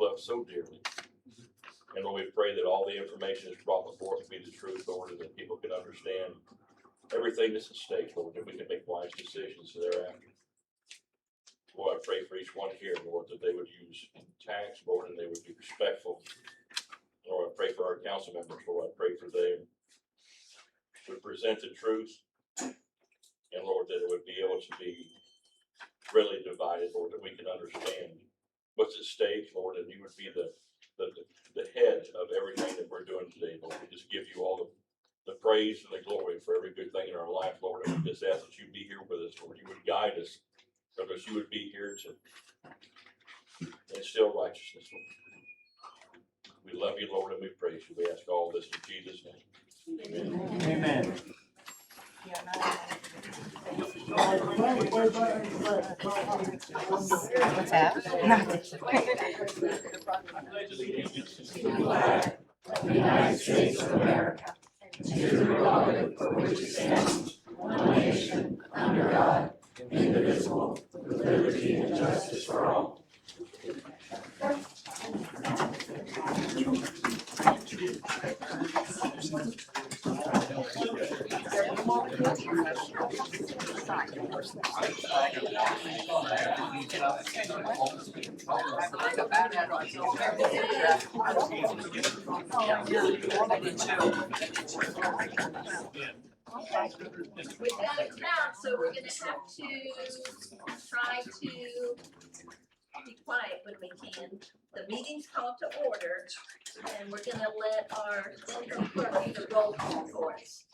love so dearly. And Lord, we pray that all the information is brought before us be the truth, Lord, and that people can understand everything that's at stake, Lord, that we can make wise decisions thereafter. Lord, I pray for each one here, Lord, that they would use tact, Lord, and they would be respectful. Lord, I pray for our council members, Lord, I pray for them to present the truth, and Lord, that it would be able to be really divided, Lord, that we can understand what's at stake, Lord, and you would be the head of everything that we're doing today, Lord. We just give you all the praise and the glory for every good thing in our life, Lord. And we just ask that you be here with us, Lord. You would guide us, because you would be here to instill righteousness, Lord. We love you, Lord, and we praise you. We ask all this in Jesus' name. Amen. Amen. What's that? Of the United States of America, to the republic for which it stands, one nation, under God, indivisible, with liberty and justice for all. We've got a crowd, so we're gonna have to try to be quiet when we can. The meeting's called to order, and we're gonna let our interim clerk do the roll call for us.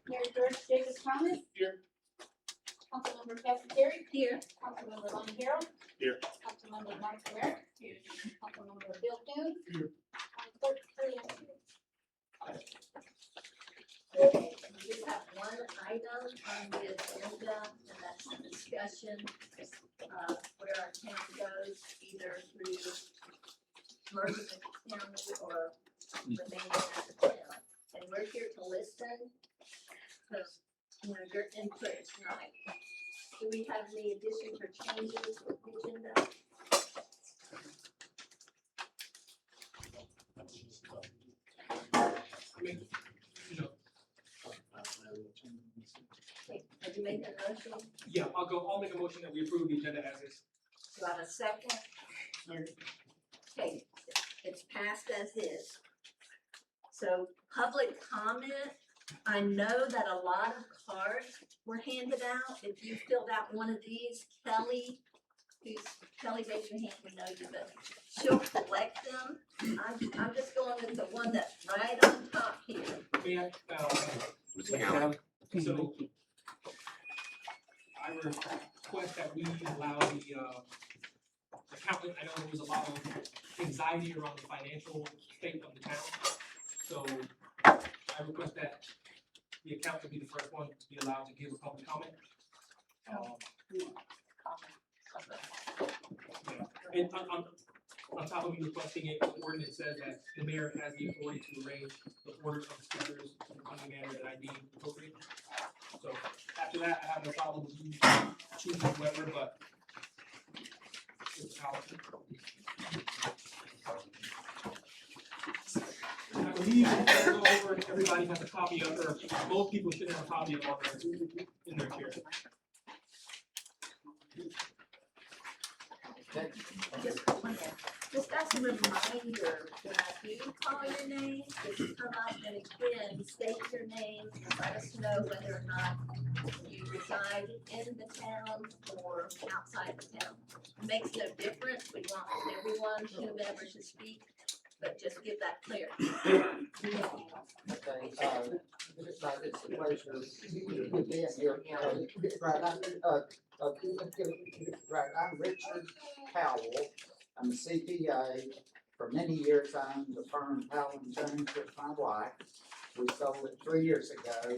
Mayor George Jacobs Thomas. Here. Councilmember Kathy Terry. Here, Councilmember Lonnie Harrell. Here. Councilmember Monica Merrick. Here. Councilmember Bill Dune. Here. Clerk Curtis. okay, we just have one item on the agenda, and that's the discussion, where our town goes, either through merging the county or remaining as a town. And we're here to listen, because, you know, your input is tonight. Do we have any additions or changes with the agenda? Okay, have you made that motion? Yeah, I'll make a motion that we approve the agenda as is. Do I have a second? Okay, it's passed as is. So public comment, I know that a lot of cards were handed out. If you filled out one of these, Kelly, Kelly, raise your hand, we know you, but she'll collect them. I'm just going with the one that's right on top here. May I, so I request that we allow the accountant, I know there was a lot of anxiety around the financial state of the town. So I request that the accountant be the first one to be allowed to give a public comment. Yeah. And on top of me requesting it, the ordinance says that the mayor has the authority to arrange the order of speakers in any manner that I deem appropriate. So after that, I have no problem with you choosing whoever, but it's powerful. I believe everybody has a copy of, or most people should have a copy of all theirs in their chair. Just as a reminder, when I do call your name, if you come up and again, state your name and let us know whether or not you reside in the town or outside the town. It makes no difference, we want everyone, whomever should speak, but just give that clear. Okay, it's a pleasure being here. Right, I'm Richard Powell. I'm a CPA. For many years, I owned the firm Powell and Jones with my wife. We sold it 3 years ago.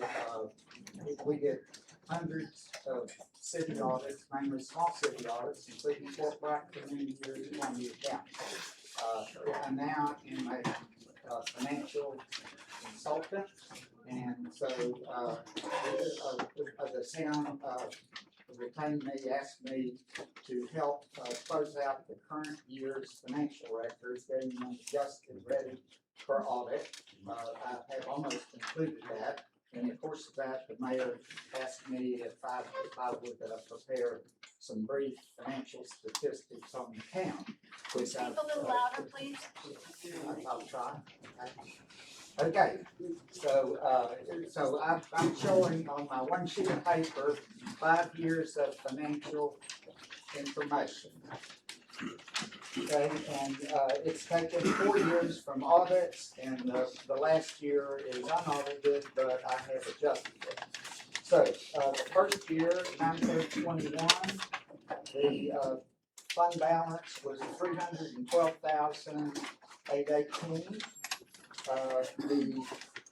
We did hundreds of city audits, mainly small city audits, including Fort Bragg for many years in Columbia County. I'm now in a financial consultant, and so the town retained me, asked me to help close out the current year's financial records, getting them adjusted, ready for audit. I have almost concluded that. In the course of that, the mayor asked me if I would prepare some brief financial statistics on the town, which Speak I've. a little louder, please. I'll try. Okay, so, I'm showing on my one sheet of paper, 5 years of financial information. Okay, and, it's taken 4 years from audits, and the last year is unaudited, but I have adjusted it. So, the first year, 9/30/21, the, fund balance was 312,818.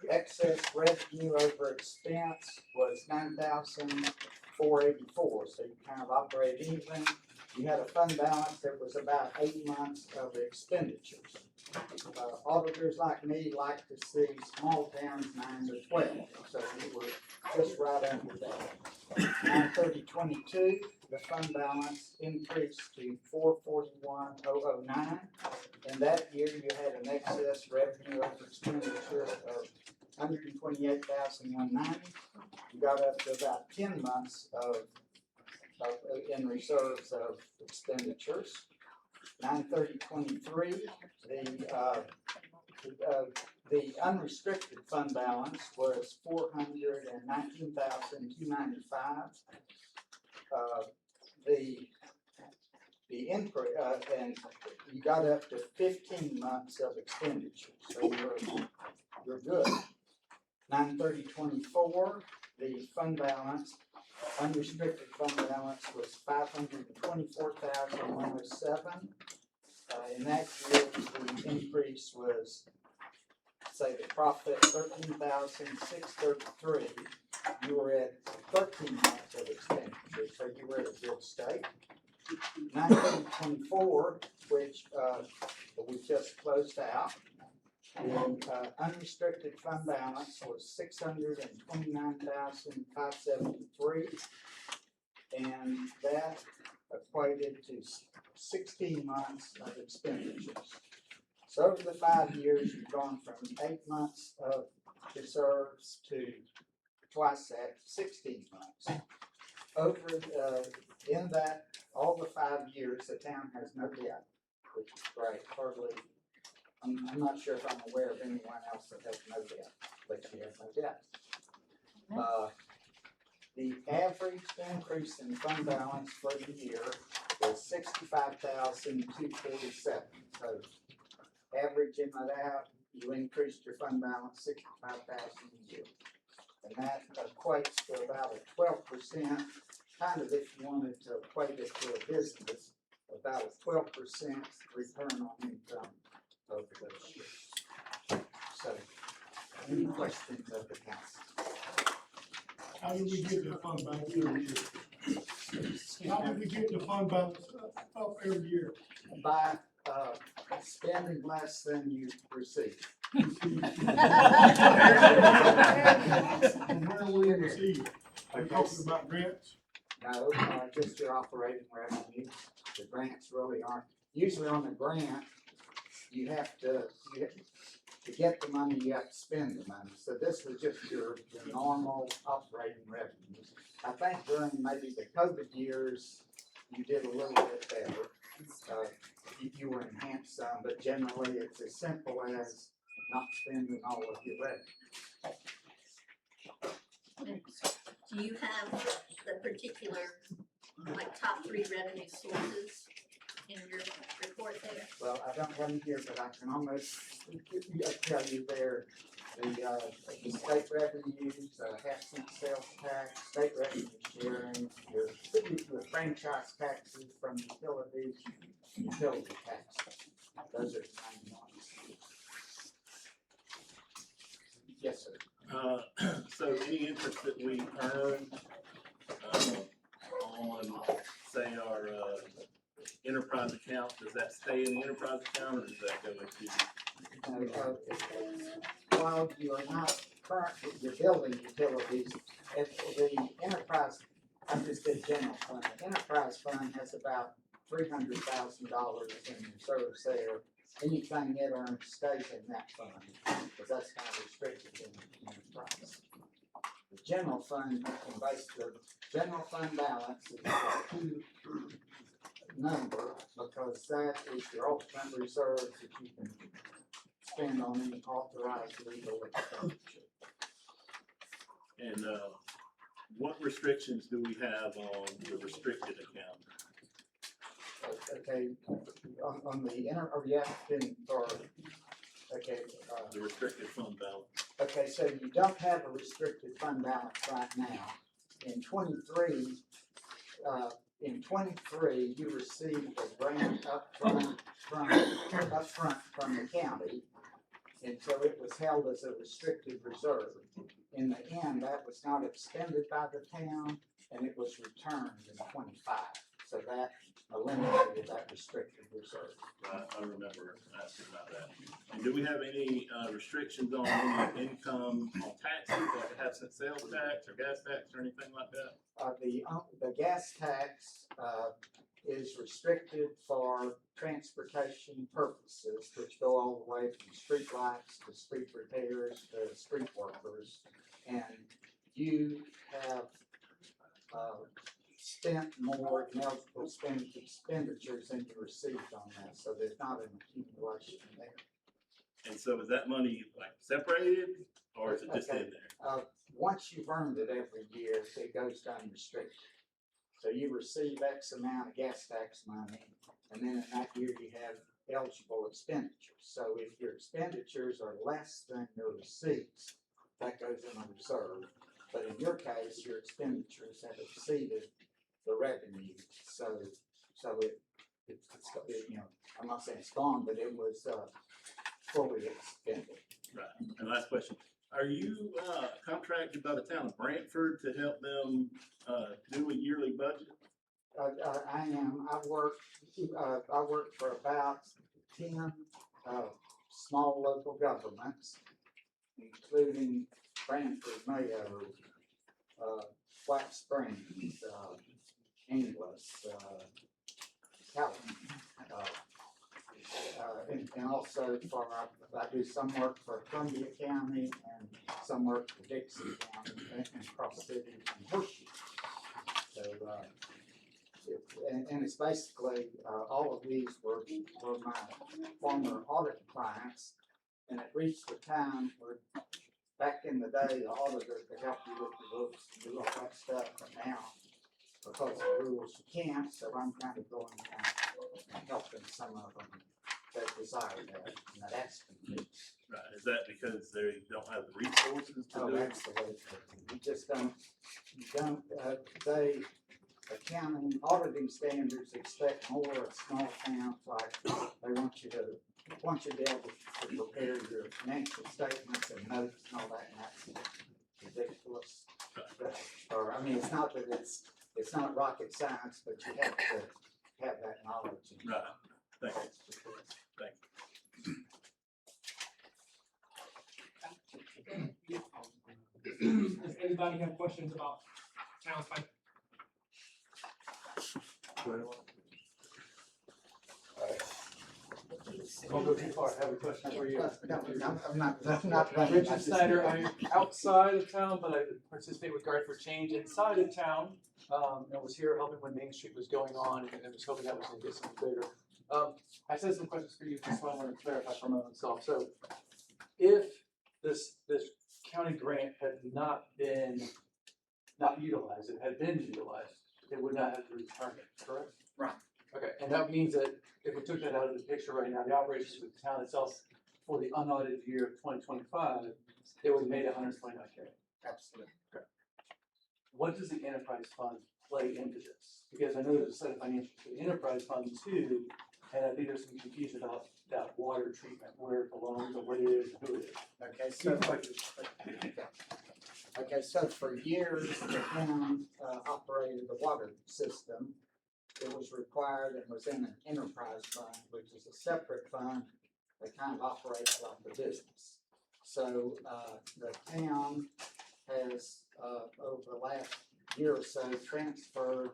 The excess revenue over expense was 9,484, so you kind of operate even. You had a fund balance that was about 8 months of expenditures. Auditors like me like to see small towns 9 to 12, so we were just right under that. 9/30/22, the fund balance increased to 441,009. And that year you had an excess revenue over expenditure of 128,190. You got up to about 10 months in reserves of expenditures. 9/30/23, the unrestricted fund balance was 419,295. The increase, and you got up to 15 months of expenditure, so you're good. 9/30/24, the fund balance, unrestricted fund balance was 524,107. In that year, the increase was, say, the profit 13,633. You were at 13 months of expenditure, so you were at a good state. 9/30/24, which we just closed out, the unrestricted fund balance was 629,573, and that equated to 16 months of expenditures. So over the 5 years, you've gone from 8 months of reserves to twice that, 16 months. In that, all the 5 years, the town has no debt, which is great. Hardly, I'm not sure if I'm aware of anyone else that has no debt, but she has no debt. The average increase in fund balance for the year was 65,247. So averaging that out, you increased your fund balance 65,000 a year. And that equates to about a 12%, kind of if you wanted to equate it to a business, about a 12% return on income over those years. So, any questions of the council? How did we get the fund balance every year? How did we get the fund balance up every year? By spending less than you receive. And where are we receiving? Are you talking about grants? No, just your operating revenue. The grants really aren't. Usually on a grant, you have to get the money, you have to spend the money. So this was just your normal operating revenues. I think during maybe the COVID years, you did a little bit better. You were enhanced some, but generally it's as simple as not spending all of your revenue. Do you have the particular, like, top 3 revenue sources in your report there? Well, I don't have them here, but I can almost tell you there. The state revenues, half-cent sales tax, state revenue sharing, your franchise taxes from utilities, utility taxes. Those are the main ones. Yes, sir. So any interest that we earn on, say, our enterprise account, does that stay in the enterprise account or does that go into? While you are not current with your building utilities, if the enterprise I just did general fund. The enterprise fund has about $300,000 in reserves there. Anything it earns stays in that fund, because that's kind of restricted in the enterprise. The general fund, you can base the general fund balance is a key number, because that is your ultimate reserve that you can spend on any authorized legal expenditure. And, what restrictions do we have on the restricted account? Okay, on the or you asking for, okay, The restricted fund balance? okay, so you don't have a restricted fund balance right now. In twenty-three, you received a grant upfront from the county. And so it was held as a restricted reserve. In the end, that was not expended by the town, and it was returned in '25. So that eliminated that restricted reserve. I remember asking about that. And do we have any, restrictions on any income on taxes, like a half-cent sales tax or gas tax or anything like that? The gas tax, is restricted for transportation purposes, which go all the way from street lights to street repairs to street workers. And you have, spent more than eligible expenditures than you received on that, so there's not an accumulation there. And so is that money like separated or is it just in Okay. there? Once you've earned it every year, it goes to unrestricted. So you receive X amount of gas tax money, and then in that year you have eligible expenditures. So if your expenditures are less than your receipts, that goes in a reserve. But in your case, your expenditures have exceeded the revenue, so it's, you know, I'm not saying it's gone, but it was, fully expended. Right. And last question, are you, contracted by the town of Brantford to help them, do a yearly budget? I am, I work for about 10, small local governments, including Brantford, Mayo, White Springs, Inglis, Calhoun, and also I do some work for Columbia County and some work for Dixon County and Cross City and Horseshoe. So, and it's basically, all of these were my former audit clients, and it reached the time where, back in the day, the auditor could help you with the books and do all that stuff, but now, because of the rules, you can't, so I'm kind of going and helping some of them that desire that, and that's complete. Right, is that because they don't have the resources to Oh, do it? that's the way, you just don't, accounting, auditing standards expect more of small towns, like, they want you to be able to prepare your financial statements and notes and all that, and that's ridiculous. Or, I mean, it's not that it's not rocket science, but you have to have that knowledge. and- Right, thank you. Does anybody have questions about town fund? Don't go too far, I have a question for you. No, I'm not. Richard Snyder, I'm outside of town, but I participate with Guard for Change inside of town. And was here helping when Main Street was going on, and I was hoping that was gonna get something bigger. I said some questions for you, just want to clarify for myself. So if this county grant had not utilized, it had been utilized, it would not have to return it, correct? Right. Okay, and that means that if we took that out of the picture right now, the operations of the town itself for the unaudited year of 2025, it would have made 129K. Absolutely. What does the enterprise fund play into this? Because I know there's a set of financials for the enterprise fund too, and I think there's some confusion about that water treatment, where it belongs and what it is and who it is. Okay, so for years, the town operated the water system. It was required and was in an enterprise fund, which is a separate fund that kind of operates like the business. So the town has, over the last year or so, transferred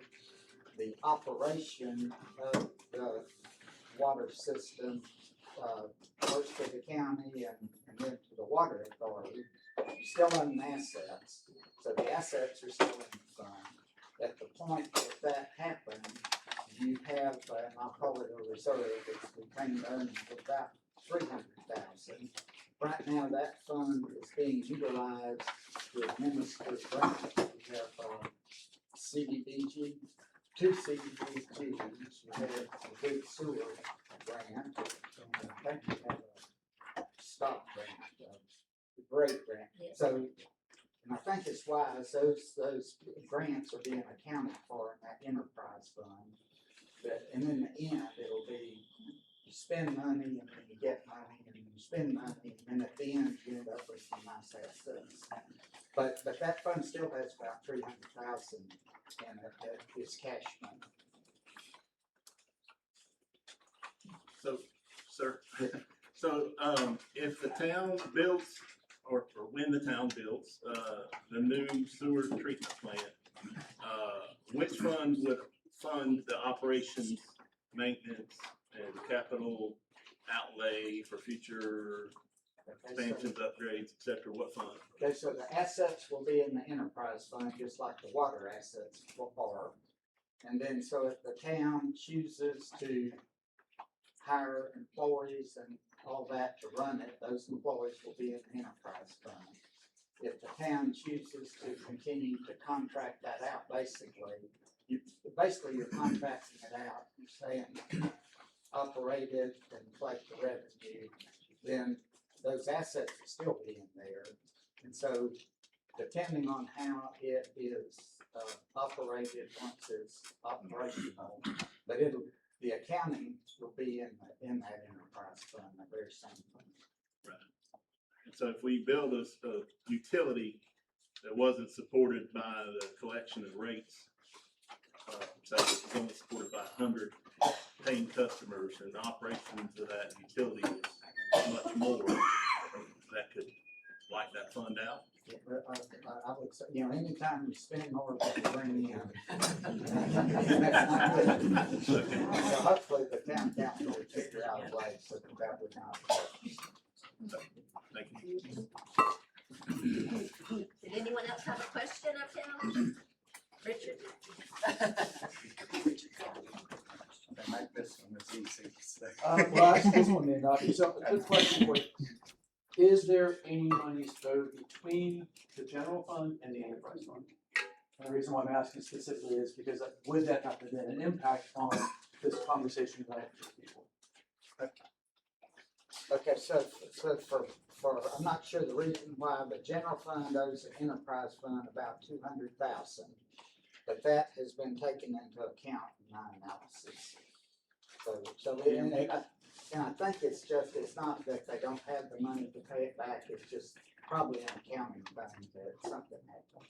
the operation of the water system, first to the county and then to the water authority, still own assets. So the assets are still in the fund. At the point that happened, you have, and I'll call it a reserve, it's retained earnings of about $300,000. Right now, that fund is being utilized to administer grants. We have, CDBG, two CDBGs, you have a big sewer grant, and I think you have a stop grant, a great grant. Yes. So, and I think it's wise, those grants are being accounted for in that enterprise fund. But, and in the end, it'll be, you spend money and then you get money and you spend money, and then at the end, you end up with some nice assets. But that fund still has about $300,000 in it, that is cash money. So, sir, so, if the town builds, or when the town builds, the new sewer treatment plant, which fund would fund the operations, maintenance, and capital outlay for future expansions, upgrades, et cetera? What fund? Okay, so the assets will be in the enterprise fund, just like the water assets are. And then, so if the town chooses to hire employees and all that to run it, those employees will be in the enterprise fund. If the town chooses to continue to contract that out, basically you're contracting it out, you're saying operate it and collect the revenue, then those assets will still be in there. And so depending on how it is operated once it's operational, but the accounting will be in that enterprise fund, the very same fund. Right. And so if we build a utility that wasn't supported by the collection of rates, say it's only supported by 100 paying customers, and the operations of that utility is much more, that could wipe that fund out. Yeah, but I would say, anytime you spend more than you bring in. That's not good. So hopefully the town council will figure out a way so that would not. Thank you. Did anyone else have a question of him? Richard? They make this one as easy to say. Well, actually, this one may not be. So, a good question for you. Is there any money owed between the general fund and the enterprise fund? And the reason why I'm asking specifically is because would that have been an impact on this conversation tonight with people? Okay, so for, I'm not sure the reason why, but general fund owes the enterprise fund about 200,000. But that has been taken into account in my analysis. And I think it's not that they don't have the money to pay it back, it's just probably an accounting thing that something happened.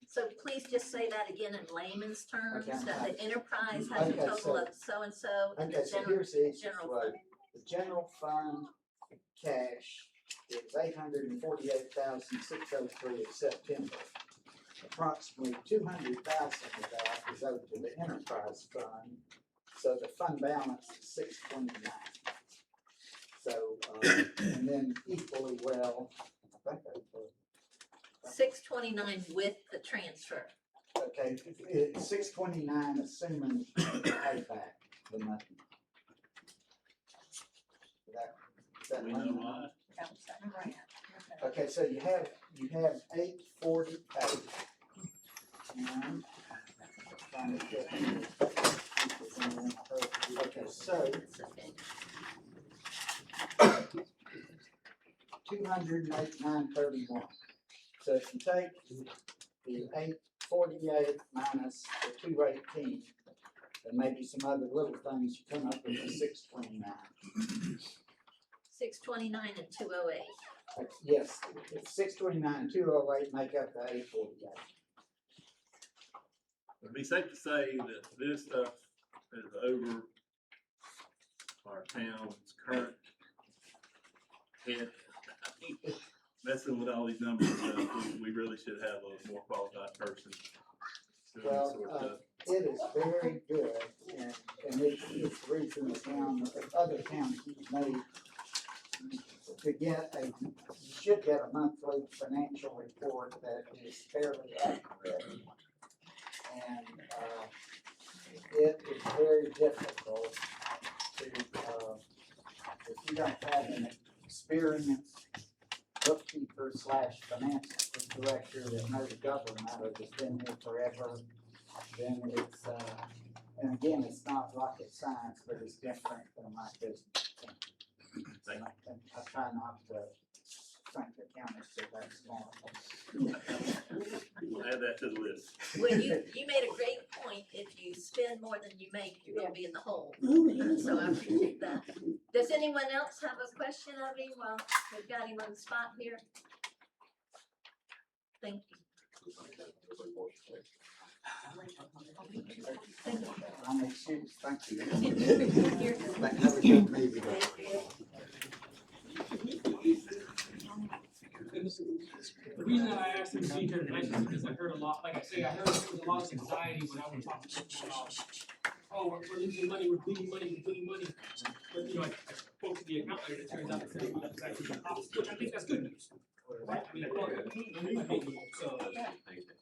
So please just say that again in layman's terms, Okay. that the enterprise has a Okay, total so- of so-and-so, and Okay, the so general, here's the easiest general way. fund. The general fund cash is 848,603 in September. Approximately 200,000 of that is owed to the enterprise fund, so the fund balance is 629. So, and then equally well, I think that's 629 with the transfer. okay, it's 629 assuming you pay back the money. Is that We know why. Okay, so you have 848. And trying to get okay, so 208,931. So if you take the 848 minus the 218, and maybe some other little things, you come up with a 629. 629 and 208. Yes, it's 629 and 208 make up the 848. It'd be safe to say that this stuff is over our town's current head. I mean, messing with all these numbers, we really should have a more qualified person Well, it is very good, and it's the reason the town, other towns made to get you should get a monthly financial report that is fairly accurate. And, it is very difficult to, if you don't have an experienced bookkeeper / finance director that knows government or has been here forever, then it's, and again, it's not rocket science, but it's different than my business. And I try not to think accountants are that smart. We'll add that to the list. Well, you made a great point. If you spend more than you make, you're gonna be in the hole. So I appreciate that. Does anyone else have a question of him while we've got him on the spot here? Thank you. Thank you. I'm excused, thank you. You're good. Have a good meeting. Thank you. The reason that I asked him to be here tonight is because I heard a lot, like I say, I heard there was a lot of anxiety when I was talking to people about, oh, we're losing money, we're bleeding money, we're bleeding money. But, you know, I spoke to the accountant, it turns out that's actually the opposite, which I think that's good news. Right? I mean, I think, so,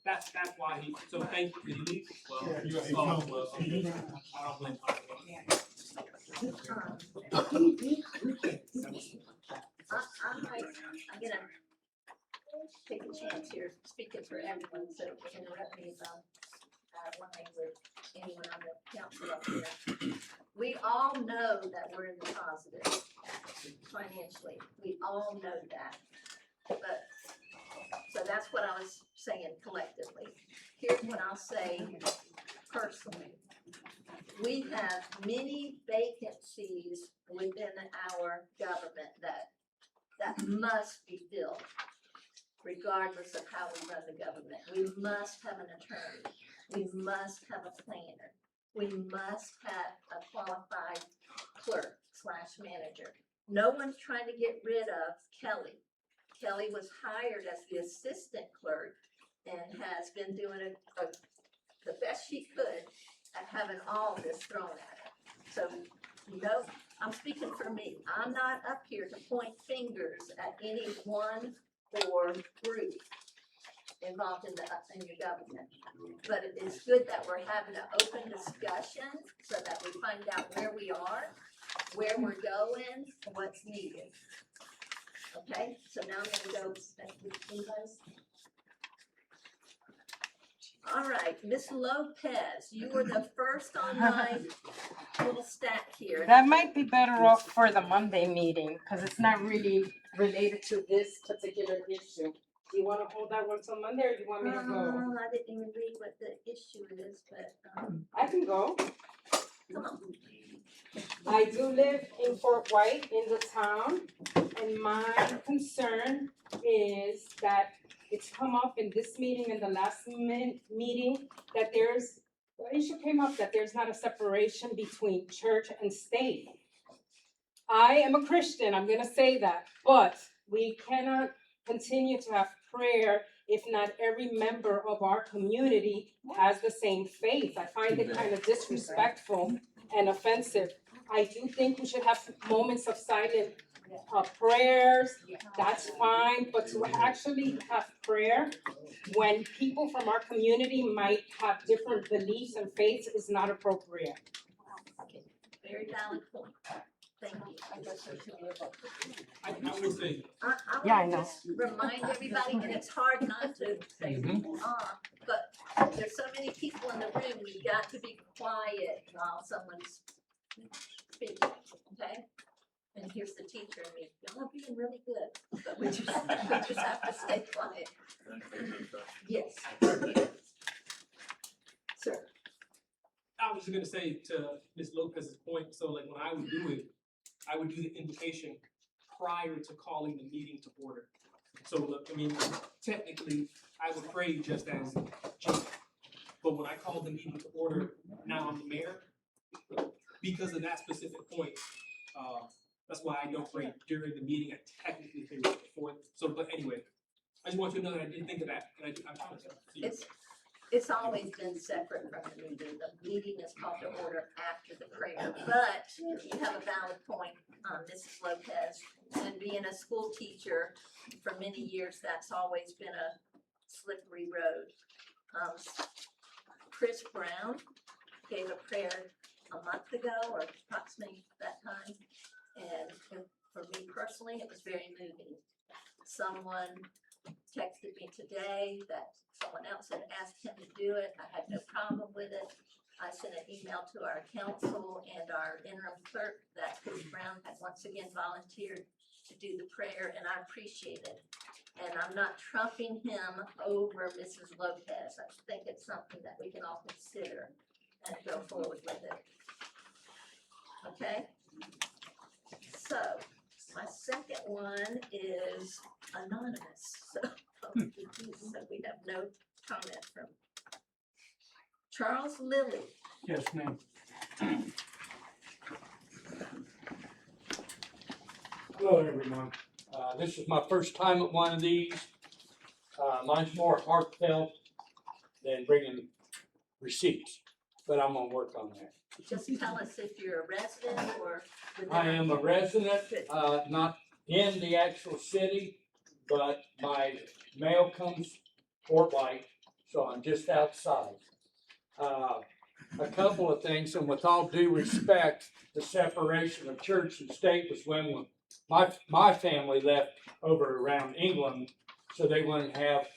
that's why he, so thank you, did he leave? Well, Yeah, you he saw, come. well, I don't blame I'm gonna take a chance here, speaking for everyone, so interrupt me if I'm one thing with anyone on the council up here. We all know that we're in the positive financially. We all know that. But, so that's what I was saying collectively. Here's what I'll say personally. We have many vacancies within our government that must be filled, regardless of how we run the government. We must have an attorney. We must have a planner. We must have a qualified clerk / manager. No one's trying to get rid of Kelly. Kelly was hired as the assistant clerk and has been doing the best she could at having all this thrown at her. So, no, I'm speaking for me. I'm not up here to point fingers at any one or group involved in your government. But it is good that we're having an open discussion so that we find out where we are, where we're going, and what's needed. Okay, so now I'm gonna go back to you guys. All right, Ms. Lopez, you were the first on my little stack here. That might be better off for the Monday meeting, because it's not really related to this particular issue. Do you want to hold that one till Monday, or do you want me to go? I didn't even read what the issue is, but, I can go. come on. I do live in Fort White in the town, and my concern is that it's come up in this meeting and the last meeting that the issue came up that there's not a separation between church and state. I am a Christian, I'm gonna say that, but we cannot continue to have prayer if not every member of our community has the same faith. I find it kind of disrespectful and offensive. I do think we should have moments of silent prayers, that's fine, but to actually have prayer when people from our community might have different beliefs and faiths is not appropriate. Okay, very valid point. Thank you. I would say, I Yeah, I want to know. just remind everybody, and it's hard not to say, but there's so many people in the room, we've got to be quiet while someone's speaking, okay? And here's the teacher and me, y'all are being really good, but we just have to stay quiet. Yes. Sir, I was just gonna say to Ms. Lopez's point, so like when I would do it, I would do the invocation prior to calling the meeting to order. So, I mean, technically, I would pray just as Jake. But when I call the meeting to order, now I'm the mayor, because of that specific point, that's why I don't pray during the meeting, I technically pray before. So, but anyway, I just want you to know that I did think of that, and I'm trying to see. it's, It's always been separate from the meeting. The meeting is called to order after the prayer, but you have a valid point, Mrs. Lopez. And being a school teacher for many years, that's always been a slippery road. Chris Brown gave a prayer a month ago or approximately that time. And for me personally, it was very moving. Someone texted me today that someone else had asked him to do it. I had no problem with it. I sent an email to our council and our interim clerk that Chris Brown had once again volunteered to do the prayer, and I appreciate it. And I'm not trumping him over Mrs. Lopez. I think it's something that we can all consider and go forward with it. Okay? So, my second one is anonymous, so we have no comment from Charles Lilly. Yes, ma'am. Hello, everyone. This is my first time at one of these. Mine's more heartfelt than bringing receipts, but I'm gonna work on that. Just tell us if you're a resident or. within I am a our- resident, not in the actual city, but my mail comes Fort White, so I'm just outside. A couple of things, and with all due respect, the separation of church and state was when my family left over around England, so they wouldn't have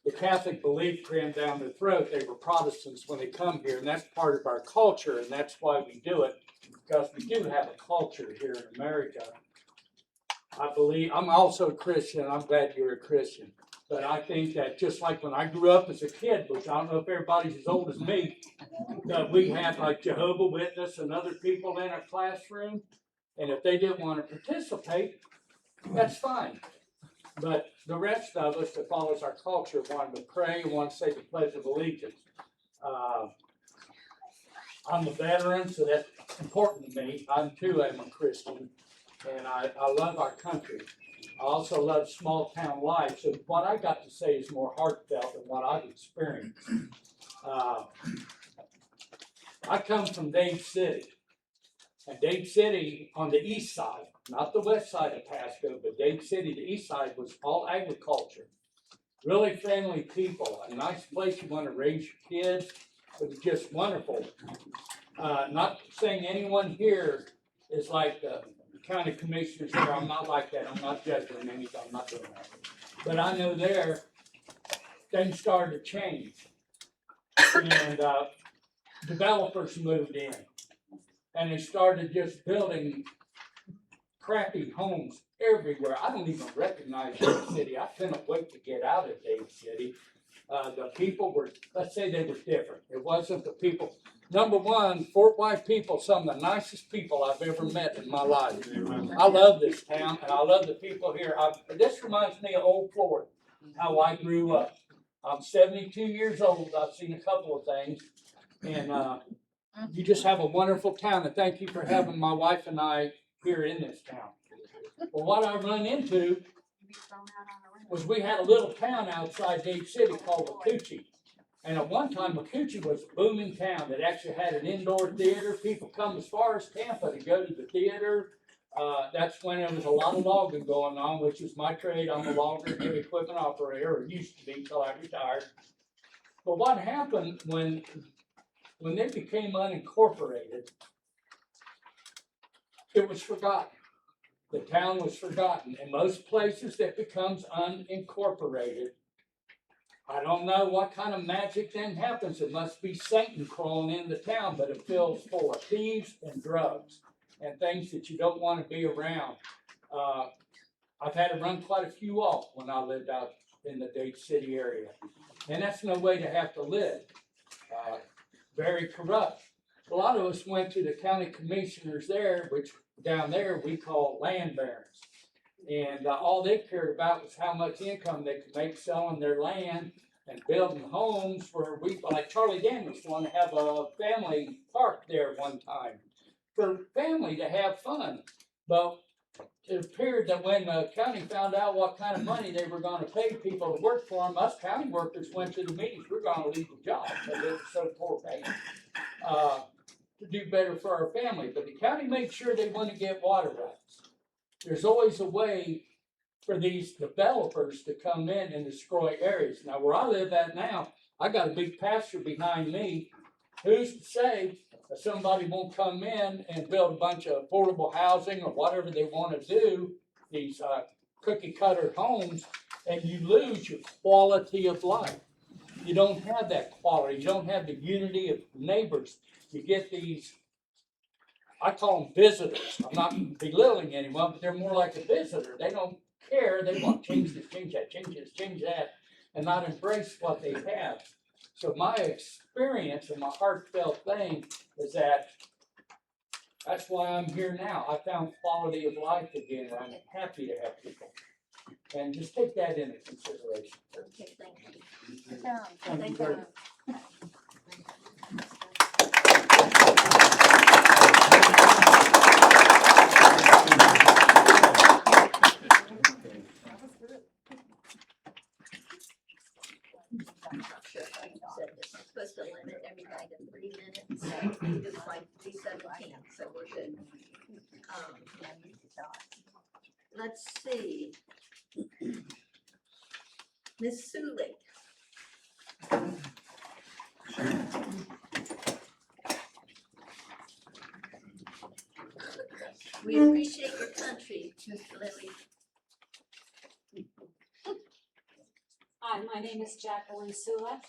the Catholic belief crammed down their throat. They were Protestants when they come here, and that's part of our culture, and that's why we do it, because we do have a culture here in America. I believe, I'm also a Christian, I'm glad you're a Christian, but I think that just like when I grew up as a kid, which I don't know if everybody's as old as me, that we had like Jehovah's Witness and other people in our classroom, and if they didn't want to participate, that's fine. But the rest of us that follows our culture wanted to pray and want to say the Pledge of Allegiance. I'm a veteran, so that's important to me. I too am a Christian, and I love our country. I also love small town life, so what I got to say is more heartfelt than what I've experienced. I come from Dade City, and Dade City on the east side, not the west side of Pasco, but Dade City, the east side was all agriculture. Really friendly people, a nice place you want to raise your kids. It was just wonderful. Not saying anyone here is like the county commissioners here. I'm not like that. I'm not judging anything. I'm not doing that. But I know there, things started to change. And developers moved in. And they started just building crappy homes everywhere. I don't even recognize Dade City. I couldn't wait to get out of Dade City. The people were, let's say they were different. It wasn't the people. Number one, Fort White people, some of the nicest people I've ever met in my life. I love this town, and I love the people here. This reminds me of Old Florida, how I grew up. I'm 72 years old. I've seen a couple of things, and you just have a wonderful town. And thank you for having my wife and I here in this town. Well, what I run into was we had a little town outside Dade City called Wacoochee. And at one time, Wacoochee was a booming town that actually had an indoor theater. People come as far as Tampa to go to the theater. That's when there was a lot of logging going on, which is my trade. I'm a logger, heavy equipment operator, or used to be until I retired. But what happened when they became unincorporated, it was forgotten. The town was forgotten. In most places that becomes unincorporated, I don't know what kind of magic then happens. It must be Satan crawling in the town, but it fills full of thieves and drugs and things that you don't want to be around. I've had to run quite a few off when I lived out in the Dade City area. And that's no way to have to live. Very corrupt. A lot of us went to the county commissioners there, which down there we call land barons. And all they cared about was how much income they could make selling their land and building homes where we, like Charlie Daniels, wanted to have a family park there one time for family to have fun. But it appeared that when the county found out what kind of money they were gonna pay people to work for them, us county workers went to the meetings, we're gonna leave the job, because it was so poor pay. To do better for our family, but the county made sure they wouldn't get water rights. There's always a way for these developers to come in and destroy areas. Now, where I live at now, I got a big pasture behind me. Who's to say that somebody won't come in and build a bunch of affordable housing or whatever they want to do, these cookie cutter homes, and you lose your quality of life. You don't have that quality. You don't have the unity of neighbors. You get these, I call them visitors. I'm not belittling anyone, but they're more like a visitor. They don't care. They want change this, change that, change this, change that, and not embrace what they have. So my experience and my heartfelt thing is that that's why I'm here now. I found quality of life again. I'm happy to have people. And just take that into consideration. Okay, thank you. Thank you very much. I'm not sure if I said this, I'm supposed to limit everybody to 3 minutes, so it's like 3:17, so we're good. Let's see. Ms. Suley. We appreciate your country, Mr. Lilly. Hi, my name is Jacqueline Sula.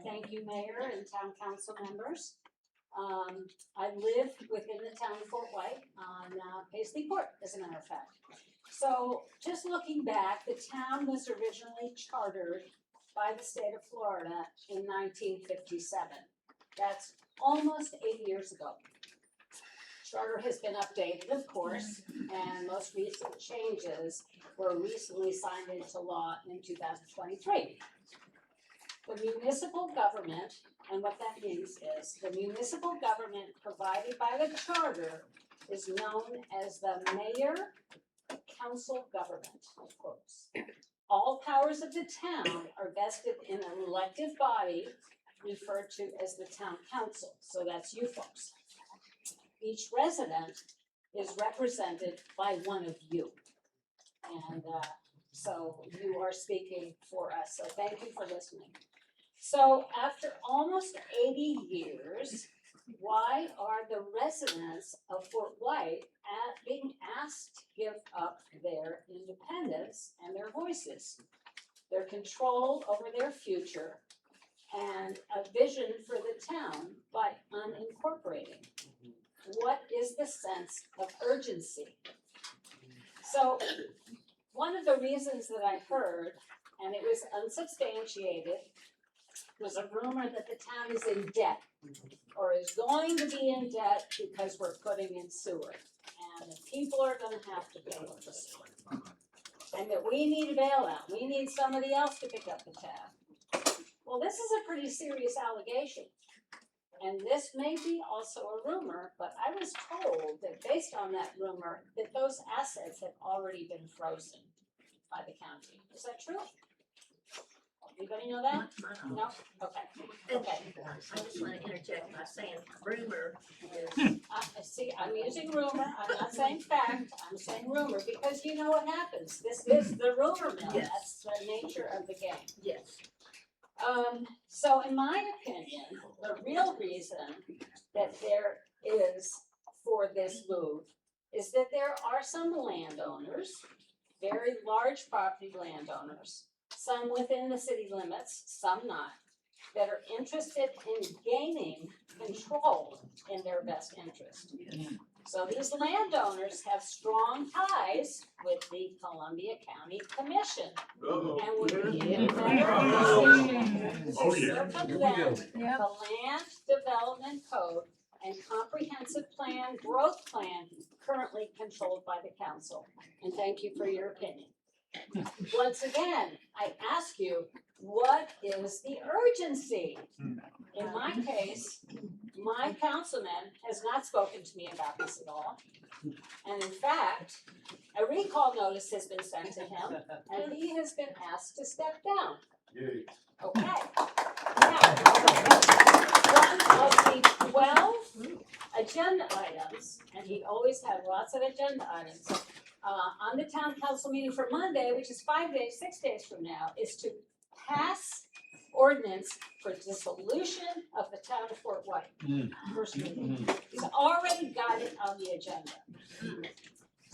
Thank you, Mayor and Town Council members. I live within the town of Fort White on Paisley Court, as a matter of fact. So just looking back, the town was originally chartered by the state of Florida in 1957. That's almost 80 years ago. Charter has been updated, of course, and most recent changes were recently signed into law in 2023. The municipal government, and what that means is, the municipal government provided by the charter is known as the mayor council government, of course. All powers of the town are vested in an elective body referred to as the town council, so that's you folks. Each resident is represented by one of you. And so you are speaking for us, so thank you for listening. So after almost 80 years, why are the residents of Fort White being asked to give up their independence and their voices, their control over their future, and a vision for the town by unincorporating? What is the sense of urgency? So one of the reasons that I heard, and it was unsubstantiated, was a rumor that the town is in debt or is going to be in debt because we're putting in sewer. And the people are gonna have to pay for the sewer. And that we need a bailout, we need somebody else to pick up the tab. Well, this is a pretty serious allegation. And this may be also a rumor, but I was told that based on that rumor, that those assets have already been frozen by the county. Is that true? Anybody know that? No? Okay. Okay. I just want to interject by saying rumor is. See, I'm using rumor, I'm not saying fact, I'm saying rumor, because you know what happens. This is the rumor mill, Yes. that's the nature of the game. Yes. So in my opinion, the real reason that there is for this move is that there are some landowners, very large property landowners, some within the city limits, some not, that are interested in gaining control in their best interest. So these landowners have strong ties with the Columbia County Commission. And would be circumvent the Land Development Code and Comprehensive Plan, Growth Plan currently controlled by the council. And thank you for your opinion. Once again, I ask you, what is the urgency? In my case, my councilman has not spoken to me about this at all. And in fact, a recall notice has been sent to him, and he has been asked to step down. Okay. Now, one of the 12 agenda items, and he always had lots of agenda items, on the town council meeting for Monday, which is 6 days from now, is to pass ordinance for dissolution of the town of Fort White. First reading. He's already got it on the agenda.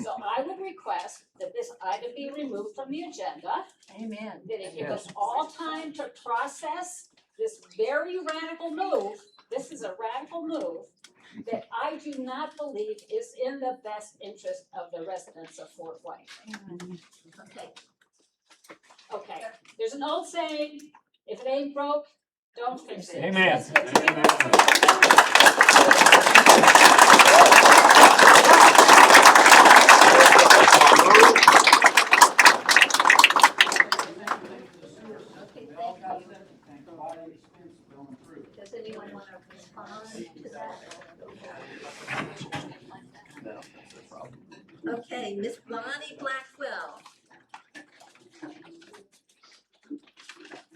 So I would request that this item be removed from the agenda, Amen. that it give us all time to process this very radical move. This is a radical move that I do not believe is in the best interest of the residents of Fort White. Okay. Okay, there's an old saying, if it ain't broke, don't fix it. Amen. Okay, thank you. Does anyone want to respond to that? Okay, Miss Bonnie Blackwell.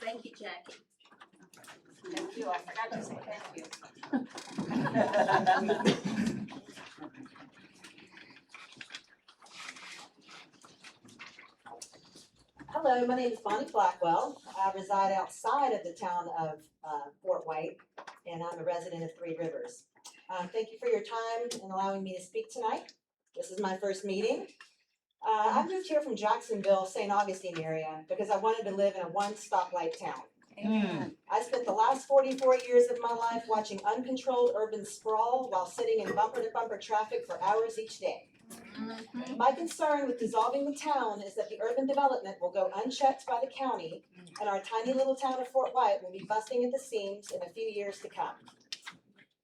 Thank you, Jackie. Thank you, I forgot to say thank you. Hello, my name is Bonnie Blackwell. I reside outside of the town of Fort White, and I'm a resident of Three Rivers. Thank you for your time and allowing me to speak tonight. This is my first meeting. I moved here from Jacksonville, St. Augustine area because I wanted to live in a one-stoplight town. I spent the last 44 years of my life watching uncontrolled urban sprawl while sitting in bumper-to-bumper traffic for hours each day. My concern with dissolving the town is that the urban development will go unchecked by the county, and our tiny little town of Fort White will be busting at the seams in a few years to come.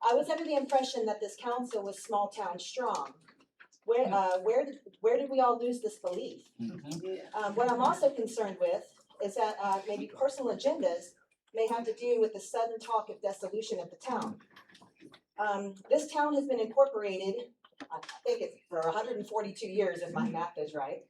I was under the impression that this council was small town strong. Where did we all lose this belief? What I'm also concerned with is that maybe personal agendas may have to do with the sudden talk of dissolution of the town. This town has been incorporated, I think it's for 142 years if my math is right.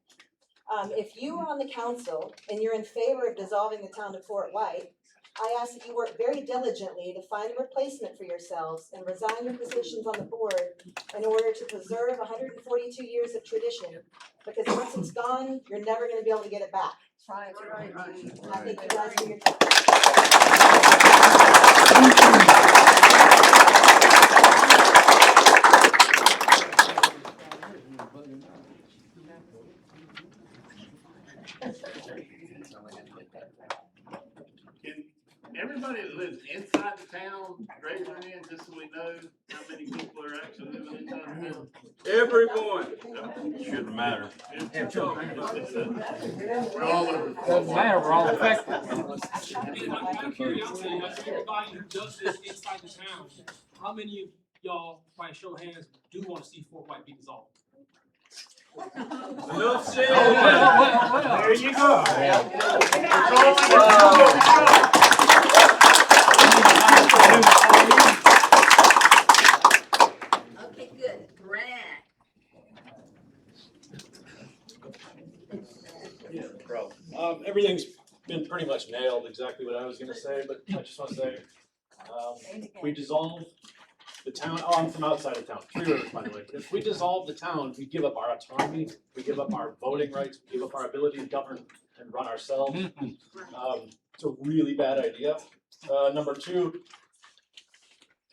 If you are on the council and you're in favor of dissolving the town of Fort White, I ask that you work very diligently to find a replacement for yourselves and resign your positions on the board in order to preserve 142 years of tradition, because once it's gone, you're never going to be able to get it back. Right. I thank you guys for your time. Can everybody that lives inside the town raise their hand just so we know how many people are actually living inside the town? Everyone. Shouldn't matter. We're all over. Doesn't matter, we're all affected. And out of curiosity, out of everybody who does this inside the town, how many of y'all, by show of hands, do want to see Fort White be dissolved? Enough said. There you go. Okay, good. Brad. Everything's been pretty much nailed, exactly what I was gonna say, but I just wanna say, we dissolve the town, I'm from outside of town, Three Rivers, by the way, but if we dissolve the town, we give up our autonomy, we give up our voting rights, we give up our ability to govern and run ourselves. It's a really bad idea. Number two,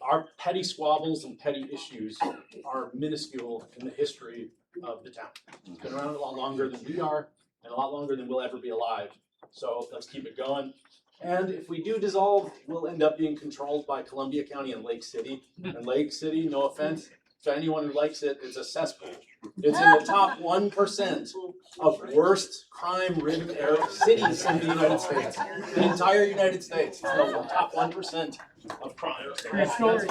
our petty squabbles and petty issues are minuscule in the history of the town. It's been around a lot longer than we are, and a lot longer than we'll ever be alive. So let's keep it going. And if we do dissolve, we'll end up being controlled by Columbia County and Lake City. And Lake City, no offense to anyone who likes it, it's a cesspool. It's in the top 1% of worst crime-ridden cities in the United States. The entire United States, it's in the top 1% of crime. Great story.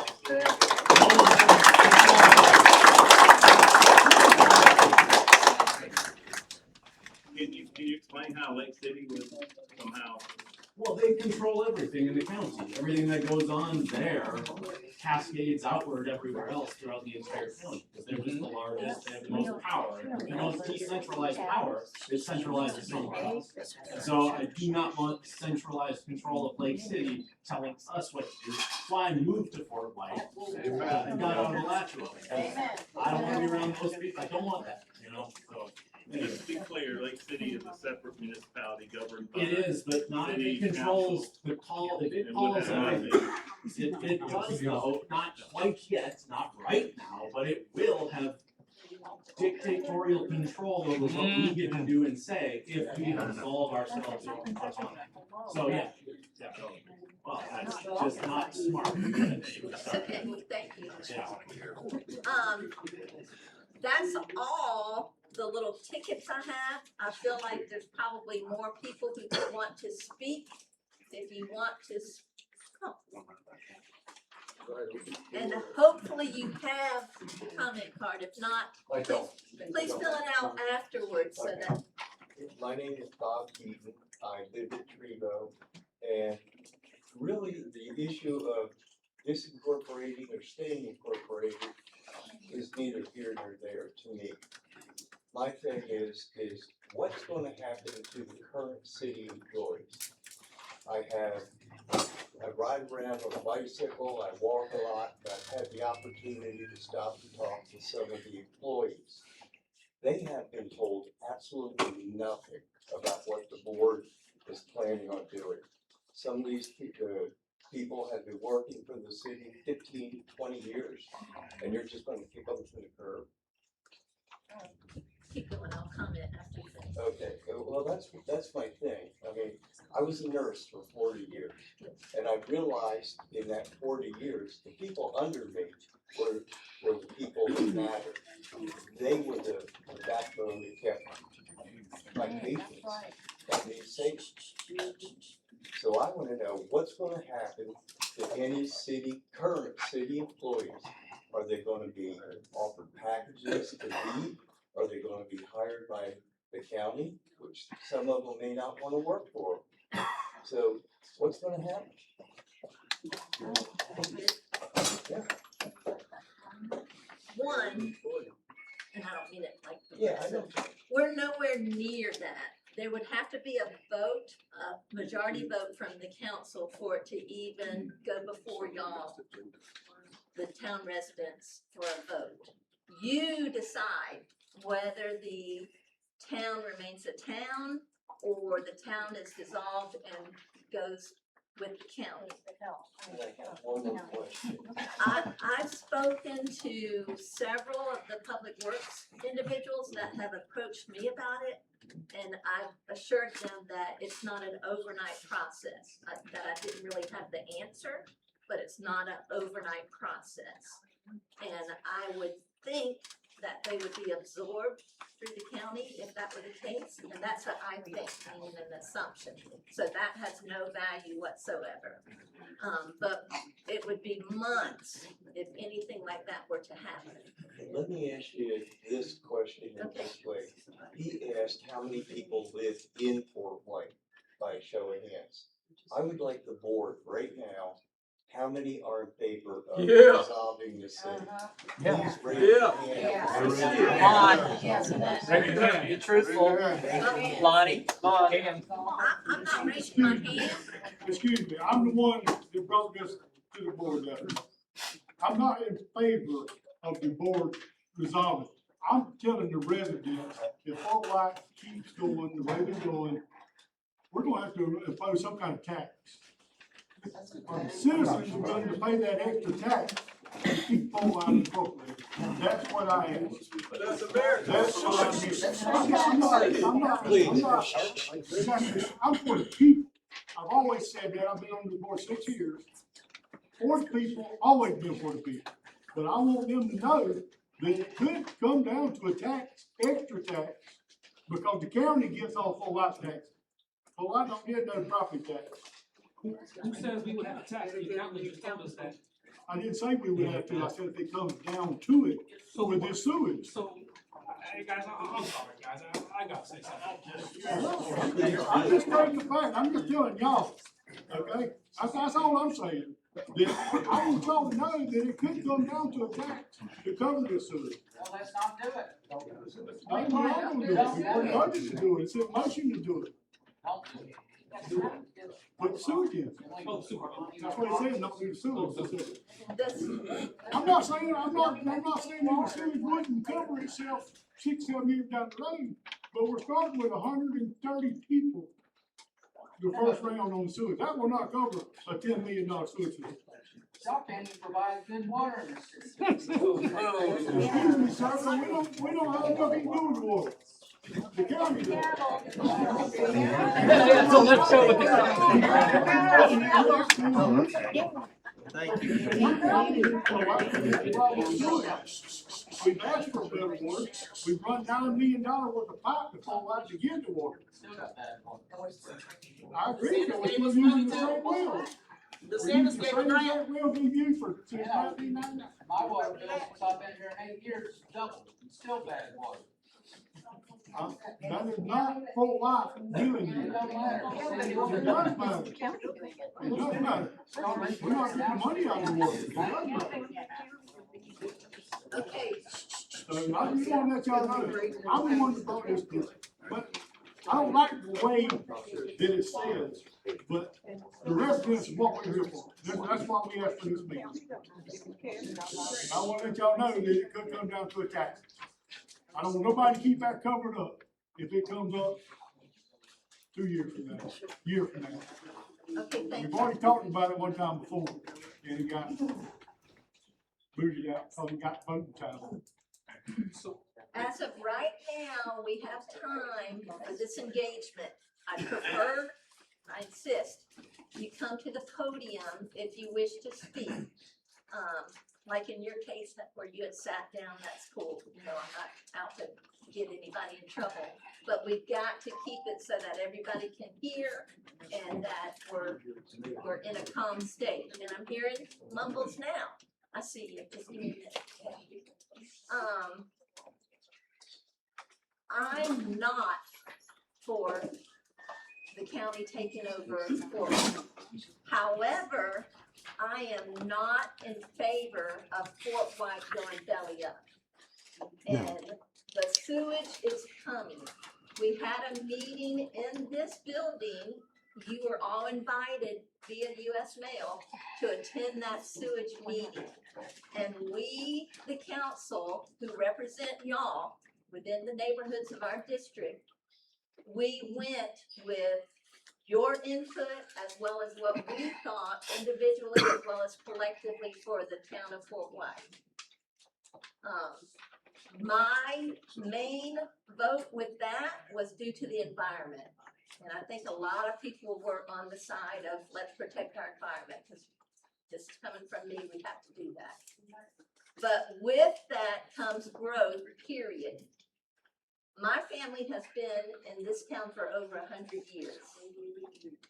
Can you explain how Lake City was somehow? Well, they control everything in the county. Everything that goes on there cascades outward everywhere else throughout the entire county, because they're just the largest, they have the most power. And the most decentralized power is centralized somewhere else. And so I do not want centralized control of Lake City telling us what to do. That's why I moved to Fort White and got out of Alachua. I don't wanna be around those people, I don't want that, you know, so. Just to be clear, Lake City is a separate municipality governed by. It is, but not if it controls the call, if it And calls would have everything. It does though, not quite yet, not right now, but it will have dictatorial control over what we get to do and say if we involve ourselves in autonomy. So, yeah, definitely. Well, that's just not smart. Okay, thank you. Yeah. That's all the little tickets I have. I feel like there's probably more people who want to speak. If you want to, come. And hopefully you have a comment card. If not, I don't. please fill it out afterwards so that. My name is Bob Keaton. I live in Trevo. And really, the issue of disincorporating or staying incorporated is neither here nor there to me. My thing is what's going to happen to the current city employees? I ride around on a bicycle, I walk a lot, but I've had the opportunity to stop and talk to some of the employees. They have been told absolutely nothing about what the board is planning on doing. Some of these people have been working for the city 15, 20 years, and you're just going to kick them to the curb. Keep going, I'll comment after you finish. Okay, well, that's my thing. I mean, I was a nurse for 40 years, and I realized in that 40 years, the people under me were the people that mattered. They were the backbone that kept my patients, kept me safe. So I want to know what's going to happen to any current city employees. Are they going to be offered packages to leave? Are they going to be hired by the county, which some of them may not want to work for? So what's going to happen? One, and I don't mean it like. Yeah, I know. We're nowhere near that. There would have to be a vote, a majority vote from the council for it to even go before y'all, the town residents, for a vote. You decide whether the town remains a town or the town is dissolved and goes with the county. And I have one more question. I've spoken to several of the public works individuals that have approached me about it, and I've assured them that it's not an overnight process, that I didn't really have the answer, but it's not an overnight process. And I would think that they would be absorbed through the county if that were the case, and that's what I think, meaning an assumption. So that has no value whatsoever. But it would be months if anything like that were to happen. Let me ask you this question in this way. He asked how many people live in Fort White by show of hands. I would like the board right now, how many are in favor of dissolving the city? Please raise your hand. Be truthful. Lonnie. I'm not raising my hand. Excuse me, I'm the one that brought this to the board up. I'm not in favor of the board resolving. I'm telling the residents, if Fort White keeps going the way they're going, we're gonna have to impose some kind of tax. Our citizens are going to pay that extra tax to keep Fort White incorporated. That's what I ask. But that's America. That's what I mean. I'm for the people. I've always said that. I've been on the board 6 years. For the people, always been for the people. But I want them to know that it could come down to a tax, extra tax, because the county gets all Fort White tax. Fort White don't get no property tax. Who says we would have a tax? The accountant just told us that. I didn't say we would have to. I said if it comes down to it, with this sewage. So, hey guys, I'm sorry, guys, I gotta say something. I'm just stating the fact. I'm just telling y'all, okay? That's all I'm saying. then I want y'all to know that it could come down to a tax to cover this sewer. Well, let's not do it. I'm not gonna do it, we're budgeted to do it, it's in motion to do it, Don't do it. but the sewage is. Oh, super. That's what he said, don't do the sewage. This, I'm not saying that the sewage wouldn't cover itself 6, 7 years down the road, but we're starting with 130 people. The first round on the sewage, that will not cover a $10 million sewage system. Y'all can't even provide good water in this city. Excuse me, sir, but we don't have nothing to do with water. The county does. So let's go with Thank you. We've asked for better water, we've run $9 million worth of pipe to fall out to get the water. Still got bad water. I agree, but we're still using the same well. The We're using the same exact well we've used for since Yeah. 1999. My water bill since I've been here in 8 years is doubled, it's still bad water. That is not full life doing It it. don't matter. It does matter. It does matter. We're not getting money out of the water. It does matter. okay, So I just want to let y'all know, I'm the one that brought this to, but I don't like the way that it says, but the residents is what we're here for. That's why we asked for this meeting. And I want to let y'all know that it could come down to a tax. I don't want nobody to keep that covered up if it comes up 2 years from now, year from now. okay, thank We've you. already talked about it one time before, and it got booted out, because it got voting time. As of right now, we have time for this engagement. I prefer, I insist, you come to the podium if you wish to speak. Like in your case where you had sat down, that's cool. You know, I'm not out to get anybody in trouble. But we've got to keep it so that everybody can hear and that we're in a calm state. And I'm hearing mumbles now. I see you, just give me a minute. I'm not for the county taking over Fort White. However, I am not in favor of Fort White going belly up. And the sewage is coming. We had a meeting in this building. You were all invited via US mail to attend that sewage meeting. And we, the council, who represent y'all within the neighborhoods of our district, we went with your input as well as what we thought individually as well as collectively for the town of Fort White. My main vote with that was due to the environment. And I think a lot of people were on the side of let's protect our environment, because this is coming from me, we have to do that. But with that comes growth, period. My family has been in this town for over 100 years.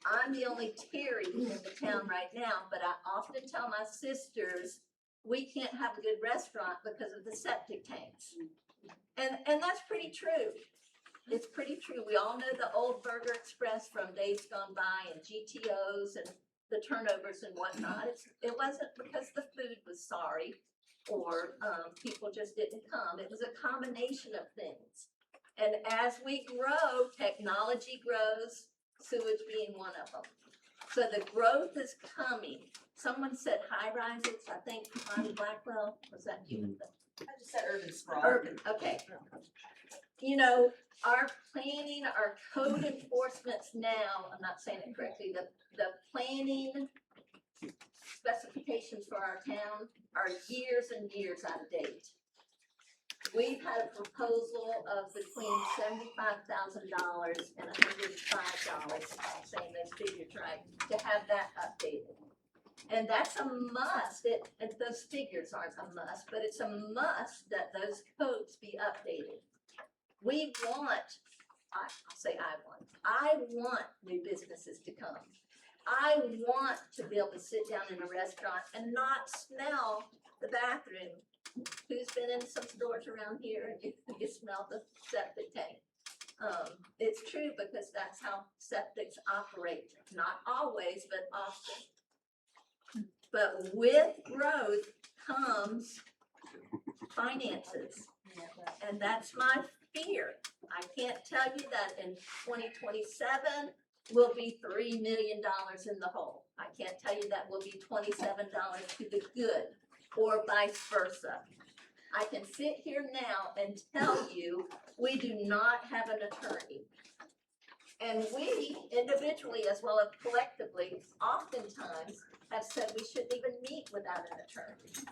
I'm the only Terry in the town right now, but I often tell my sisters, we can't have a good restaurant because of the septic tanks. And that's pretty true. It's pretty true. We all know the old Burger Express from days gone by and GTOs and the turnovers and whatnot. It wasn't because the food was sorry or people just didn't come. It was a combination of things. And as we grow, technology grows, sewage being one of them. So the growth is coming. Someone said high rises, I think Bonnie Blackwell, was that you? I just said urban sprawl. Urban, okay. You know, our planning, our code enforcements now, I'm not saying it correctly, the planning specifications for our town are years and years out of date. We've had a proposal of between $75,000 and $105, saying those figures right, to have that updated. And that's a must, those figures aren't a must, but it's a must that those codes be updated. We want, I want new businesses to come. I want to be able to sit down in a restaurant and not smell the bathroom. Who's been in some stores around here and you smell the septic tank? It's true because that's how septics operate. Not always, but often. But with growth comes finances. And that's my fear. I can't tell you that in 2027 will be $3 million in the hole. I can't tell you that will be $27 to the good or vice versa. I can sit here now and tell you we do not have an attorney. And we individually as well as collectively oftentimes have said we shouldn't even meet without an attorney.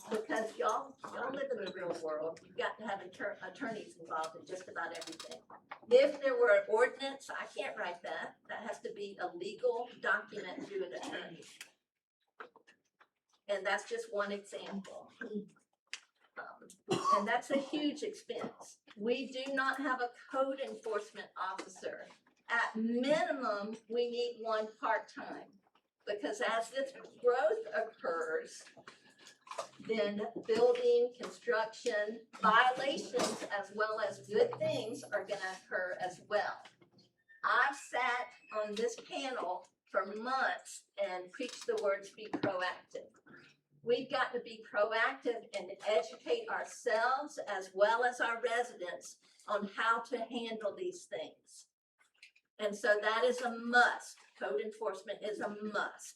Because y'all live in the real world, you've got to have attorneys involved in just about everything. If there were an ordinance, I can't write that, that has to be a legal document through an attorney. And that's just one example. And that's a huge expense. We do not have a code enforcement officer. At minimum, we need one part-time. Because as this growth occurs, then building, construction, violations as well as good things are gonna occur as well. I've sat on this panel for months and preached the words be proactive. We've got to be proactive and educate ourselves as well as our residents on how to handle these things. And so that is a must. Code enforcement is a must.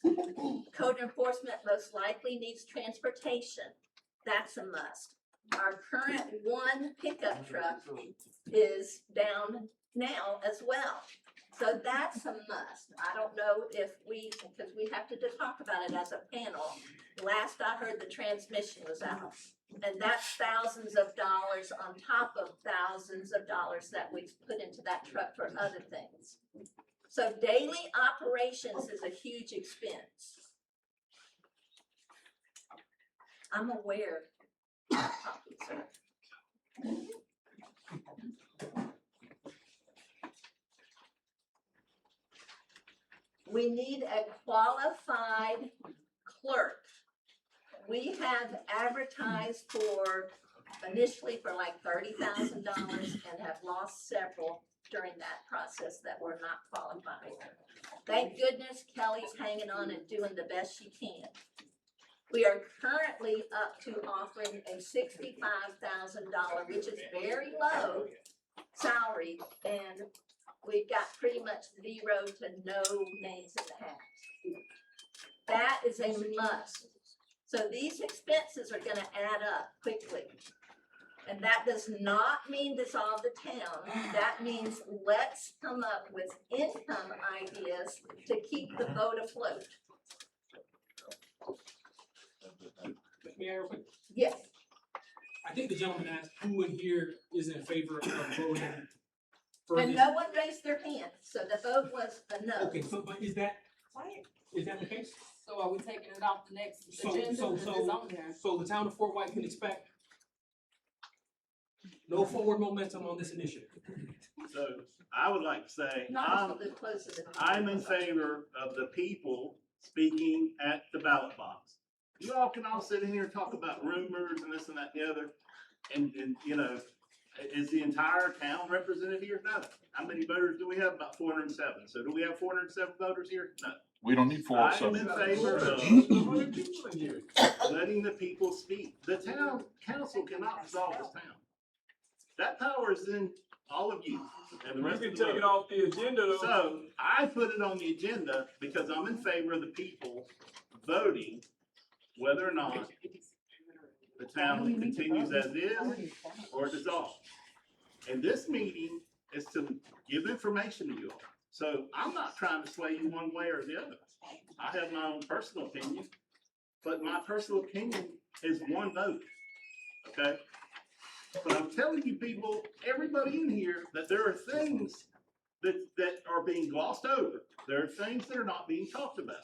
Code enforcement most likely needs transportation. That's a must. Our current one pickup truck is down now as well. So that's a must. I don't know if because we have to talk about it as a panel. Last I heard, the transmission was out. And that's thousands of dollars on top of thousands of dollars that we've put into that truck for other things. So daily operations is a huge expense. I'm aware. Sir. We need a qualified clerk. We have advertised initially for like $30,000 and have lost several during that process that were not qualified. Thank goodness Kelly's hanging on and doing the best she can. We are currently up to offering a $65,000, which is very low salary, and we've got pretty much 0 to no names in the hat. That is a must. So these expenses are gonna add up quickly. And that does not mean dissolve the town. That means let's come up with income ideas to keep the boat afloat. Mayor, real quick. Yes. I think the gentleman asked who in here is in favor of voting for And this. no one raised their hand, so the vote was a no. Okay, so but is that the case? So are we taking it off the next So agenda? so It's so on there. so the town of Fort White can expect no forward momentum on this initiative. So I would like to say, Not until the close of the. I'm in favor of the people speaking at the ballot box. You all can all sit in here and talk about rumors and this and that and the other. And you know, is the entire town represented here? No. How many voters do we have? About 407. So do we have 407 voters here? No. We don't need I'm in 407. favor of letting the people speak. The town council cannot resolve this town. That power is in all of you and the rest of the take it vote. off the agenda though. So I put it on the agenda because I'm in favor of the people voting whether or not the town continues as is or dissolved. And this meeting is to give information to you all. So I'm not trying to sway you one way or the other. I have my own personal opinion, but my personal opinion is one vote, okay? But I'm telling you people, everybody in here, that there are things that are being glossed over. There are things that are not being talked about.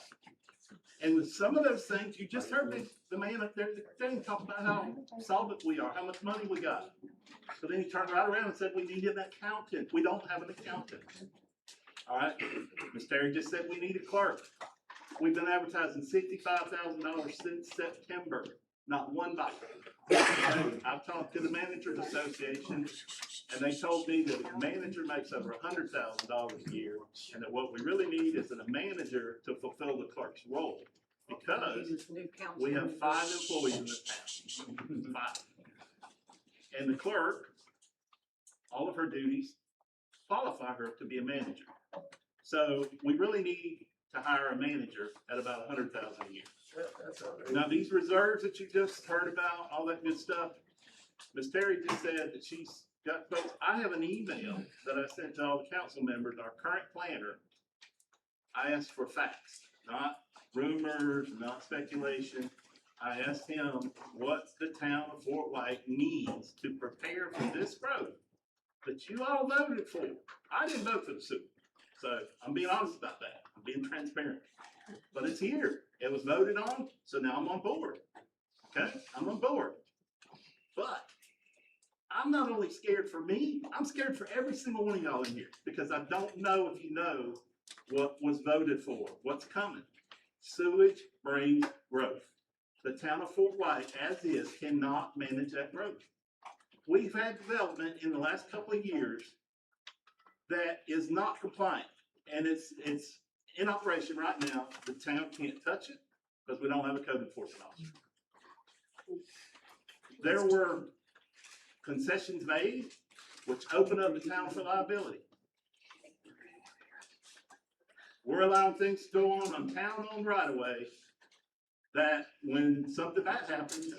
And with some of those things, you just heard the man up there, they didn't talk about how solvent we are, how much money we got. So then he turned right around and said, we need an accountant. We don't have an accountant. All right, Ms. Terry just said we need a clerk. We've been advertising $65,000 since September, not one bite. I've talked to the Managers Association, and they told me that a manager makes over $100,000 a year, and that what we really need is a manager to fulfill the clerk's role. because we have 5 employees in this town. 5. And the clerk, all of her duties qualify her to be a manager. So we really need to hire a manager at about $100,000 a year. Now, these reserves that you just heard about, all that good stuff, Ms. Terry just said that she's got folks. I have an email that I sent to all the council members, our current planner. I asked for facts, not rumors, not speculation. I asked him what the town of Fort White needs to prepare for this growth that you all voted for. I didn't vote for the sewer. So I'm being honest about that. I'm being transparent. But it's here. It was voted on, so now I'm on board. Okay? I'm on board. But I'm not only scared for me, I'm scared for every single one of y'all in here because I don't know if you know what was voted for, what's coming. Sewage brings growth. The town of Fort White, as is, cannot manage that growth. We've had development in the last couple of years that is not compliant, and it's in operation right now. The town can't touch it because we don't have a code enforcement officer. There were concessions made which open up the town for liability. We're allowing things to go on town-owned right-of-way that when something bad happens,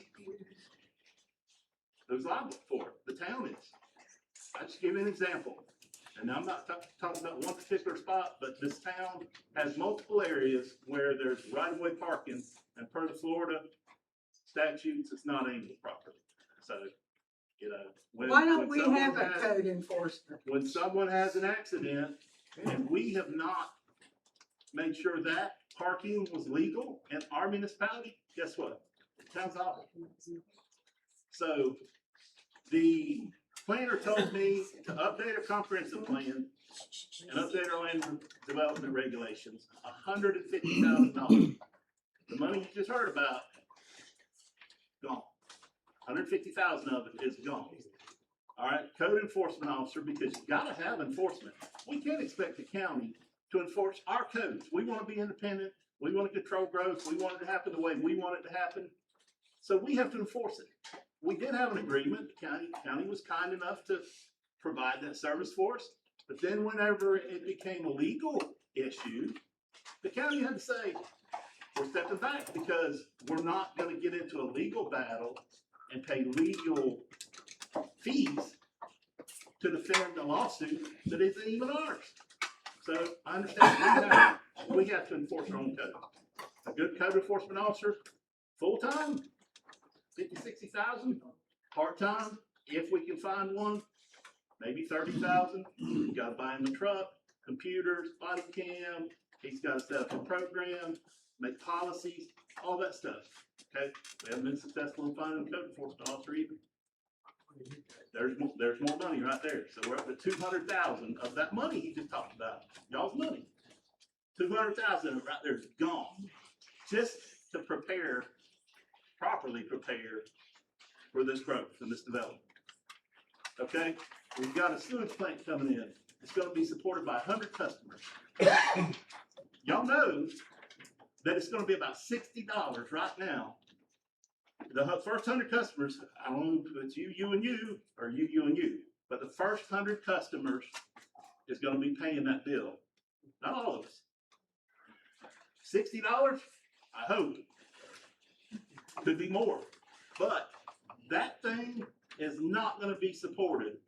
who's liable for it? The town is. I'll just give you an example. And I'm not talking about one particular spot, but this town has multiple areas where there's right-of-way parking, and per the Florida statutes, it's not angled properly. So, you know, Why don't we have a code enforcement? when someone has an accident and we have not made sure that parking was legal in our municipality, guess what? The town's liable. So the planner told me to update our comprehensive plan and update our land development regulations, $150,000. The money you just heard about, gone. 150,000 of it is gone. All right, code enforcement officer, because you gotta have enforcement. We can't expect the county to enforce our codes. We wanna be independent. We wanna control growth. We want it to happen the way we want it to happen. So we have to enforce it. We did have an agreement. The county was kind enough to provide that service for us. But then whenever it became a legal issue, the county had to say, we're stepping back because we're not gonna get into a legal battle and pay legal fees to defend a lawsuit that isn't even ours. So I understand we have to enforce our own code. A good code enforcement officer, full-time, 50, 60,000, part-time, if we can find one, maybe 30,000. You gotta buy him a truck, computers, body cam, he's gotta set up a program, make policies, all that stuff. Okay, we haven't been successful in finding a code enforcement officer either. There's more money right there. So we're up to 200,000 of that money he just talked about. Y'all's money. 200,000 right there is gone. Just to properly prepare for this growth and this development. Okay, we've got a sewage plant coming in. It's gonna be supported by 100 customers. Y'all know that it's gonna be about $60 right now. The first 100 customers, I don't know if it's you and you, or you and you, but the first 100 customers is gonna be paying that bill. Not all of us. $60, I hope. Could be more. But that thing is not gonna be supported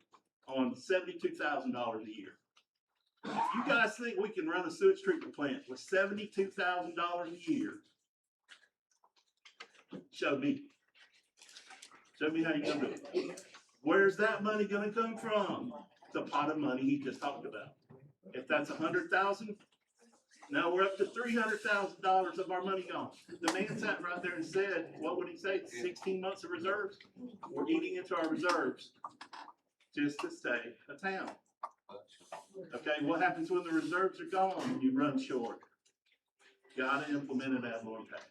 on $72,000 a year. If you guys think we can run a sewage treatment plant with $72,000 a year, show me. Show me how you gonna do it. Where's that money gonna come from? The pot of money he just talked about. If that's 100,000, now we're up to $300,000 of our money gone. The man sat right there and said, what would he say? 16 months of reserves? We're eating into our reserves just to stay a town. Okay, what happens when the reserves are gone and you run short? Gotta implement an ad valorem tax.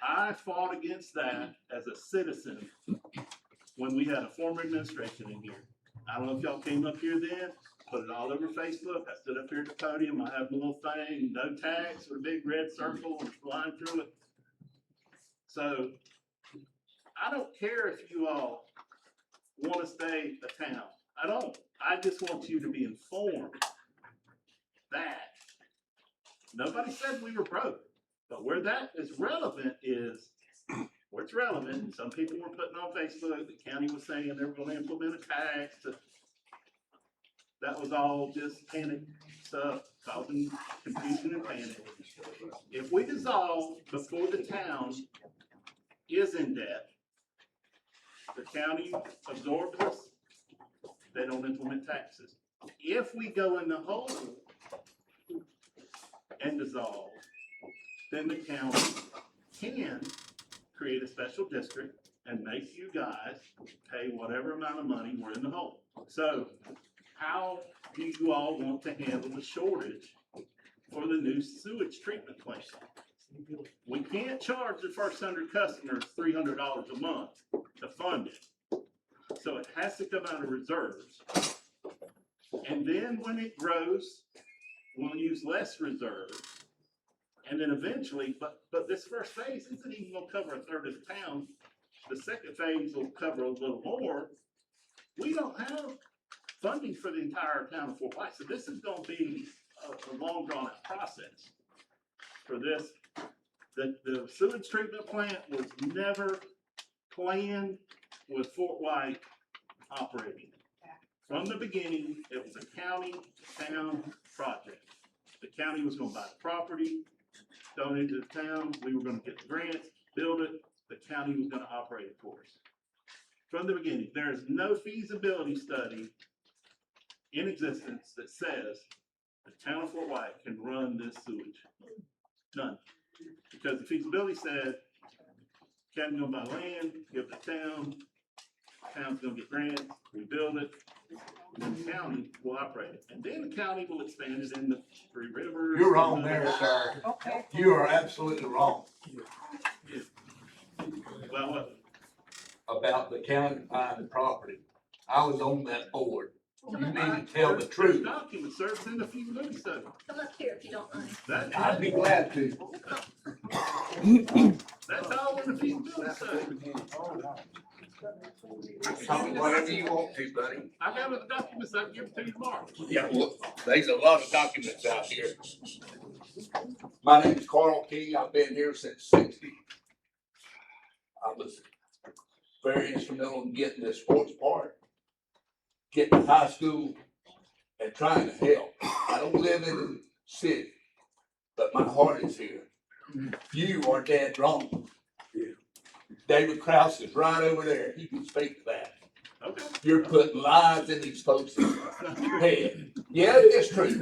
I fought against that as a citizen when we had a former administration in here. I don't know if y'all came up here then, put it all over Facebook. I stood up here at the podium. I have a little thing, no tax with a big red circle and a line through it. So I don't care if you all want to stay a town. I don't. I just want you to be informed that nobody said we were broke, but where that is relevant is where it's relevant. And some people were putting on Facebook, the county was saying they were going to implement a tax. That was all just panic stuff, causing confusion and panic. If we dissolve before the town is in debt, the county absorbs us, they don't implement taxes. If we go in the hole and dissolve, then the county can create a special district and make you guys pay whatever amount of money we're in the hole. So how do you all want to handle the shortage for the new sewage treatment plant? We can't charge the first 100 customers $300 a month to fund it. So it has to come out of reserves. And then when it grows, we'll use less reserves. And then eventually, but this first phase isn't even gonna cover a third of the town. The second phase will cover a little more. We don't have funding for the entire town of Fort White. So this is gonna be a long drawn out process for this. The sewage treatment plant was never planned with Fort White operating. From the beginning, it was a county-town project. The county was gonna buy the property, donate to the town, we were gonna get the grants, build it, the county was gonna operate it for us. From the beginning, there is no feasibility study in existence that says the town of Fort White can run this sewage. None. Because the feasibility said, county gonna buy land, give it to town, town's gonna get grants, we build it, and the county will operate it. And then the county will expand it into Three Rivers. You're wrong there, sir. You are absolutely wrong. Well, what? About the county buying the property. I was on that board. You need to tell the truth. Documents, sir, it's in the feasibility study. Come up here if you don't mind. I'd be glad to. That's all in the feasibility study. Tell me whatever you want to, buddy. I got the documents, I can give it to you tomorrow. Yeah, well, there's a lot of documents out here. My name's Carl Key. I've been here since '60. I was very instrumental in getting this sports park, getting to high school, and trying to help. I don't live in the city, but my heart is here. You are dead wrong. David Kraus is right over there. He can speak to that. Okay. You're putting lies in these folks' head. Yeah, it is true.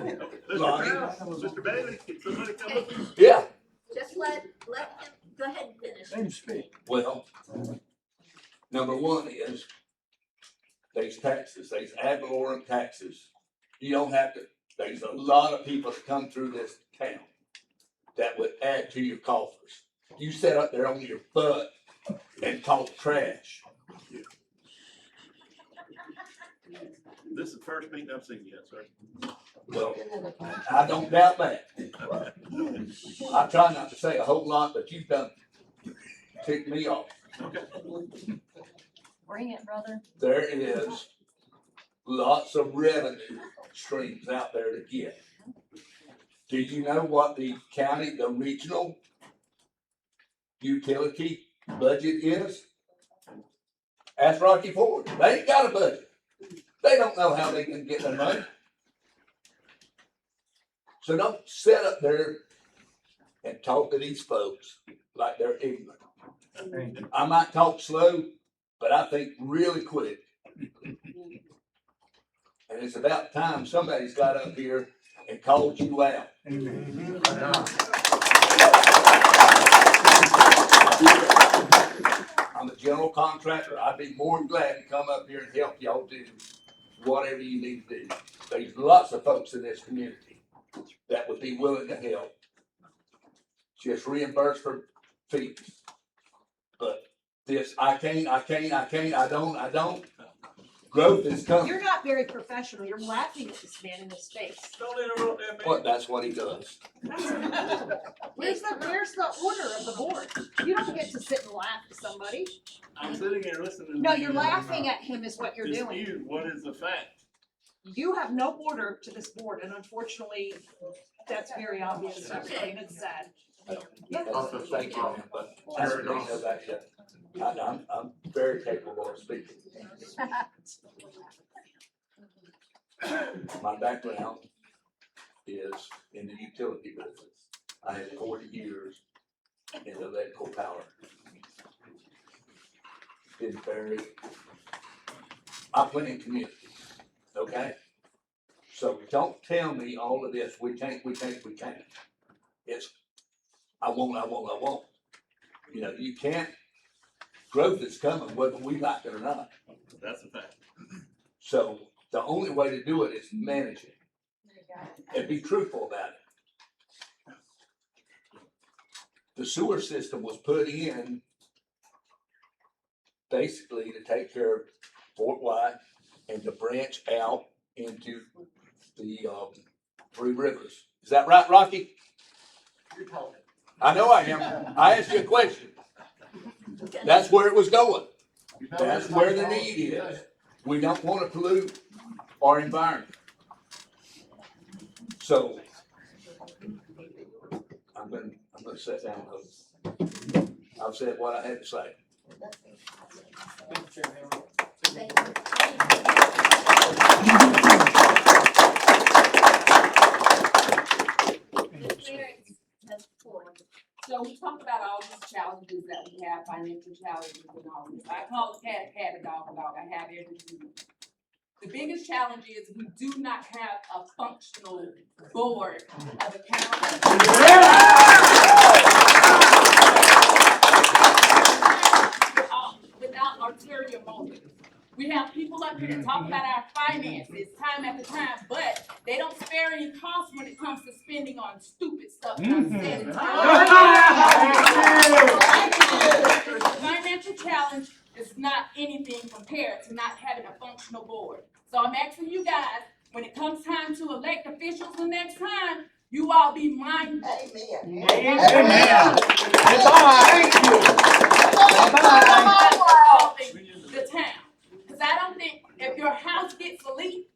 Lonnie. Mr. Bailey, can somebody come up? Yeah. Just let him, go ahead and finish. Well, number one is there's taxes, there's ad valorem taxes. You don't have to, there's a lot of people that come through this town that would add to your coffers. You sit up there on your butt and talk trash. This is the first meeting I've seen yet, sir. Well, I don't doubt that. I try not to say a whole lot, but you've done ticked me off. Okay. Bring it, brother. There is lots of revenue streams out there to get. Do you know what the county, the regional utility budget is? Ask Rocky Ford. They ain't got a budget. They don't know how they can get their money. So don't sit up there and talk to these folks like they're ignorant. I might talk slow, but I think really quick. And it's about time somebody's got up here and called you out. I'm a general contractor. I'd be more than glad to come up here and help y'all do whatever you need to do. There's lots of folks in this community that would be willing to help. Just reimburse for fees. But this, I don't. growth is coming. You're not very professional. You're laughing at this man in his face. Don't interrupt that man. What, that's what he does. Where's the order of the board? You don't get to sit and laugh at somebody. I'm sitting here listening. No, to you're you. laughing at him is what you're doing. Dispute what is the fact. You have no order to this board, and unfortunately, that's very obvious, and it's sad. Also, thank you, but I don't know that yet. I'm very capable of speaking. My background is in the utility business. I had 40 years in electrical power. Been very, I went in communities, okay? So don't tell me all of this, we can't. It's, I won't. You know, you can't, growth is coming whether we like it or not. That's a fact. So the only way to do it is manage it and be truthful about it. The sewer system was put in basically to take care of Fort White and to branch out into the Three Rivers. Is that right, Rocky? I know I am. I asked you a question. That's where it was going. That's where the need is. We don't want to pollute our environment. So I'm gonna sit down. I've said what I had to say. So we talked about all these challenges that we have, financial challenges and all this. I call a cat a dog. I have everything. The biggest challenge is we do not have a functional board of accountants. Without ulterior motives. We have people up here that talk about our finances time after time, but they don't spare any costs when it comes to spending on stupid stuff. And I said it. The financial challenge is not anything compared to not having a functional board. So I'm asking you guys, when it comes time to elect officials the next time, you all be mindful. Amen. Amen. The town. Because I don't think if your house gets a leak,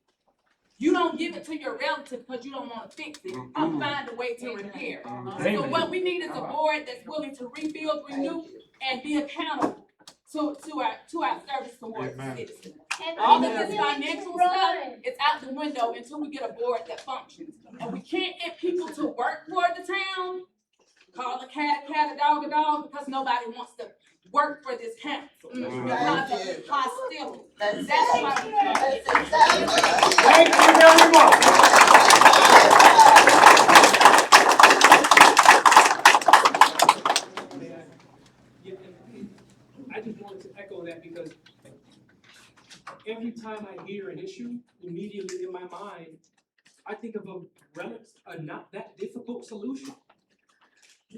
you don't give it to your relative because you don't want to fix it. I'll find a way to repair it. So what we need is a board that's willing to rebuild, renew, and be accountable to our service towards the citizens. All of this financial stuff is out the window until we get a board that functions. And we can't get people to work for the town, call a cat, a dog, because nobody wants to work for this council. Because of hostility. That's why Thank you very much. I just wanted to echo that because every time I hear an issue, immediately in my mind, I think of a not that difficult solution.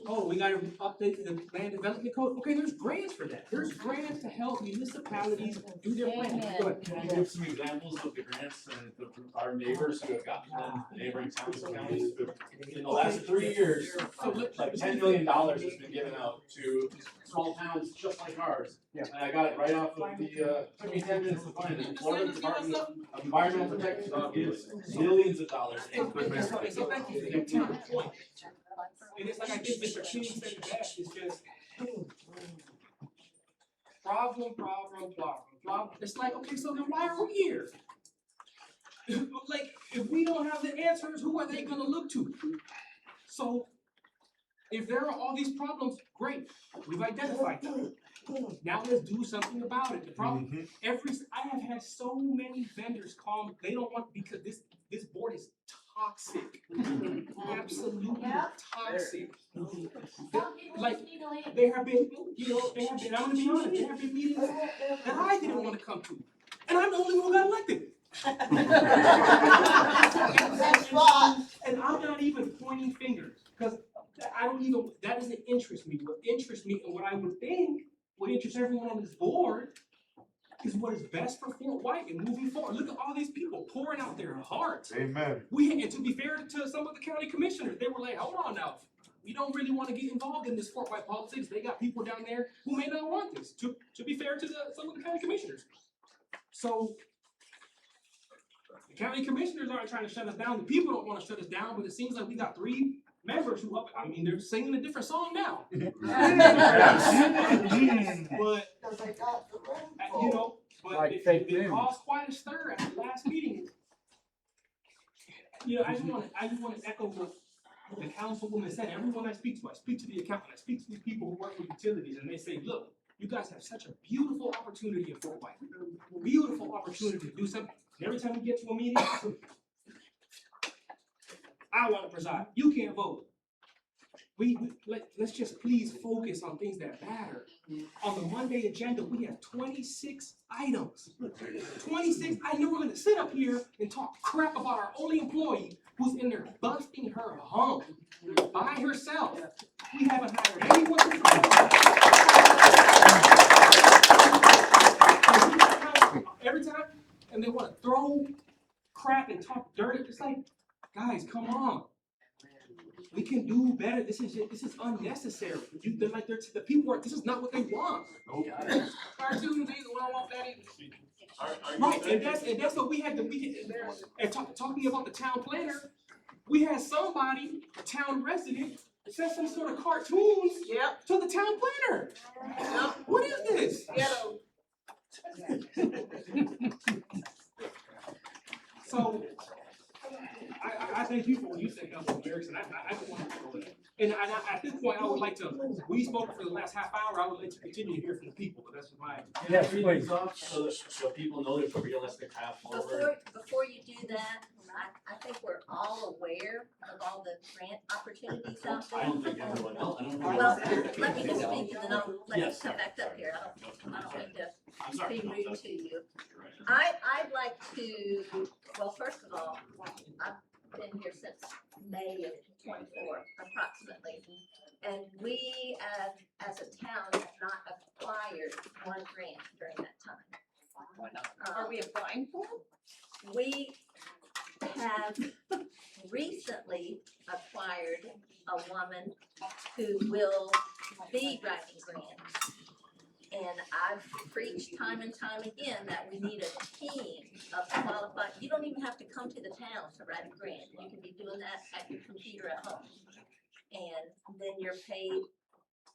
Oh, we gotta update the land development code. Okay, there's grants for that. There's grants to help municipalities do their plans. Go ahead. Can you give some examples of the grants and our neighbors who have gotten them, neighboring towns and counties? In the last 3 years, like $10 million has been given out to small towns just like ours. And I got it right off of the, took me 10 minutes to find it. Florida Department of Environmental Protection gives millions of dollars in equipment. And it's like I think Mr. King said it best, it's just problem. It's like, okay, so then why are we here? Like, if we don't have the answers, who are they gonna look to? So, if there are all these problems, great, we've identified them. Now let's do something about it. The problem, I have had so many vendors call, they don't want, because this board is toxic. Absolutely toxic. Like, there have been, I'm gonna be honest, there have been meetings that I didn't want to come to. And I'm the only one who got elected. And I'm not even pointing fingers, because that doesn't interest me. What interests me and what I would think would interest everyone on this board is what is best for Fort White and moving forward. Look at all these people pouring out their hearts. Amen. And to be fair to some of the county commissioners, they were like, hold on now. We don't really want to get involved in this Fort White politics. They got people down there who may not want this, to be fair to some of the county commissioners. So the county commissioners aren't trying to shut us down. The people don't want to shut us down, but it seems like we got 3 members who they're singing a different song now. But you know, but Like it fake news. caused quite a stir at the last meeting. You know, I just want to echo what the councilwoman said. Everyone I speak to the accountant, I speak to these people who work with utilities, and they say, look, you guys have such a beautiful opportunity in Fort White. Beautiful opportunity to do something. And every time we get to a meeting, I want to preside. You can't vote. Let's just please focus on things that matter. On the Monday agenda, we have 26 items. 26. I know we're going to sit up here and talk crap about our only employee who's in there busting her hump by herself. We haven't hired anyone to every time, and they want to throw crap and talk dirt. It's like, guys, come on. We can do better. This is unnecessary. The people are. This is not what they want. Cartoons either. We don't want that either. Right, and that's what we had to be. And talking about the town planner, we had somebody, a town resident, send some sort of cartoons to the town planner. What is this? So I thank you for what you said, Councilman Erickson. I don't want to go there. And at this point, I would like to. We spoke for the last half hour. I would like to continue to hear from the people, but that's my. Yes, please. So people know they're realistic path forward. Before you do that, I think we're all aware of all the grant opportunities out there. I don't think everyone else. I don't know. Well, let me just speak and then I'll let you Yes. come back up here. I don't mean I'm to sorry. be rude to you. I'd like to, well, first of all, I've been here since May of 24 approximately. And we as a town have not acquired one grant during that time. Are we applying for them? We have recently acquired a woman who will be writing grants. And I've preached time and time again that we need a team of qualified, you don't even have to come to the town to write a grant. You can be doing that at your computer at home. And then you're paid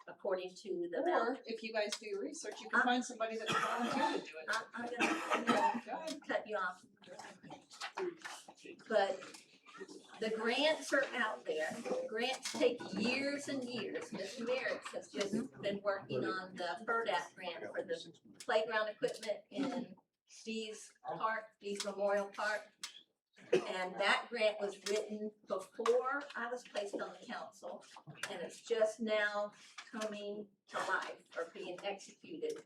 according to the amount. Or if you guys do your research, you can find somebody that can volunteer to do it. I'm gonna cut you off. But the grants are out there. Grants take years and years. Mr. Merrick has just been working on the FERDAP grant for the playground equipment in Dee's Park, Dee's Memorial Park. And that grant was written before I was placed on the council, and it's just now coming to life or being executed.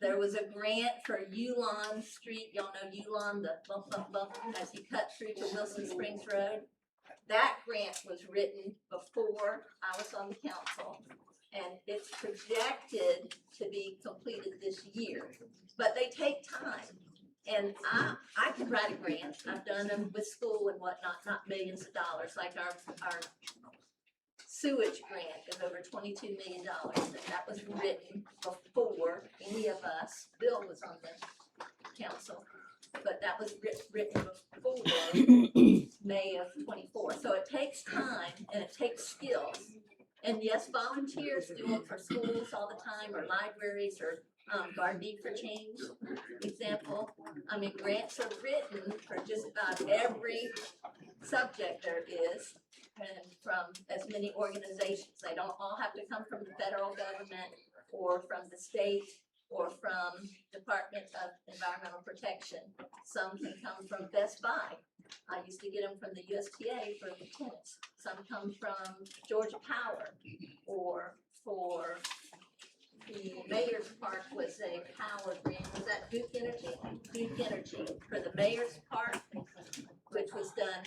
There was a grant for Yulon Street, y'all know Yulon, the bump as you cut through to Wilson Springs Road. That grant was written before I was on the council, and it's projected to be completed this year, but they take time. And I can write a grant. I've done them with school and whatnot, not millions of dollars, like our sewage grant is over $22 million, and that was written before any of us, Bill was on the council, but that was written before May of 24. So it takes time and it takes skills. And yes, volunteers do them for schools all the time, or libraries, or Garden for Change example. I mean, grants are written for just about every subject there is, and from as many organizations. They don't all have to come from the federal government or from the state or from Department of Environmental Protection. Some can come from Best Buy. I used to get them from the USTA for lieutenants. Some come from Georgia Power, or for the Mayor's Park was a power grant. Was that Duke Energy? Duke Energy for the Mayor's Park, which was done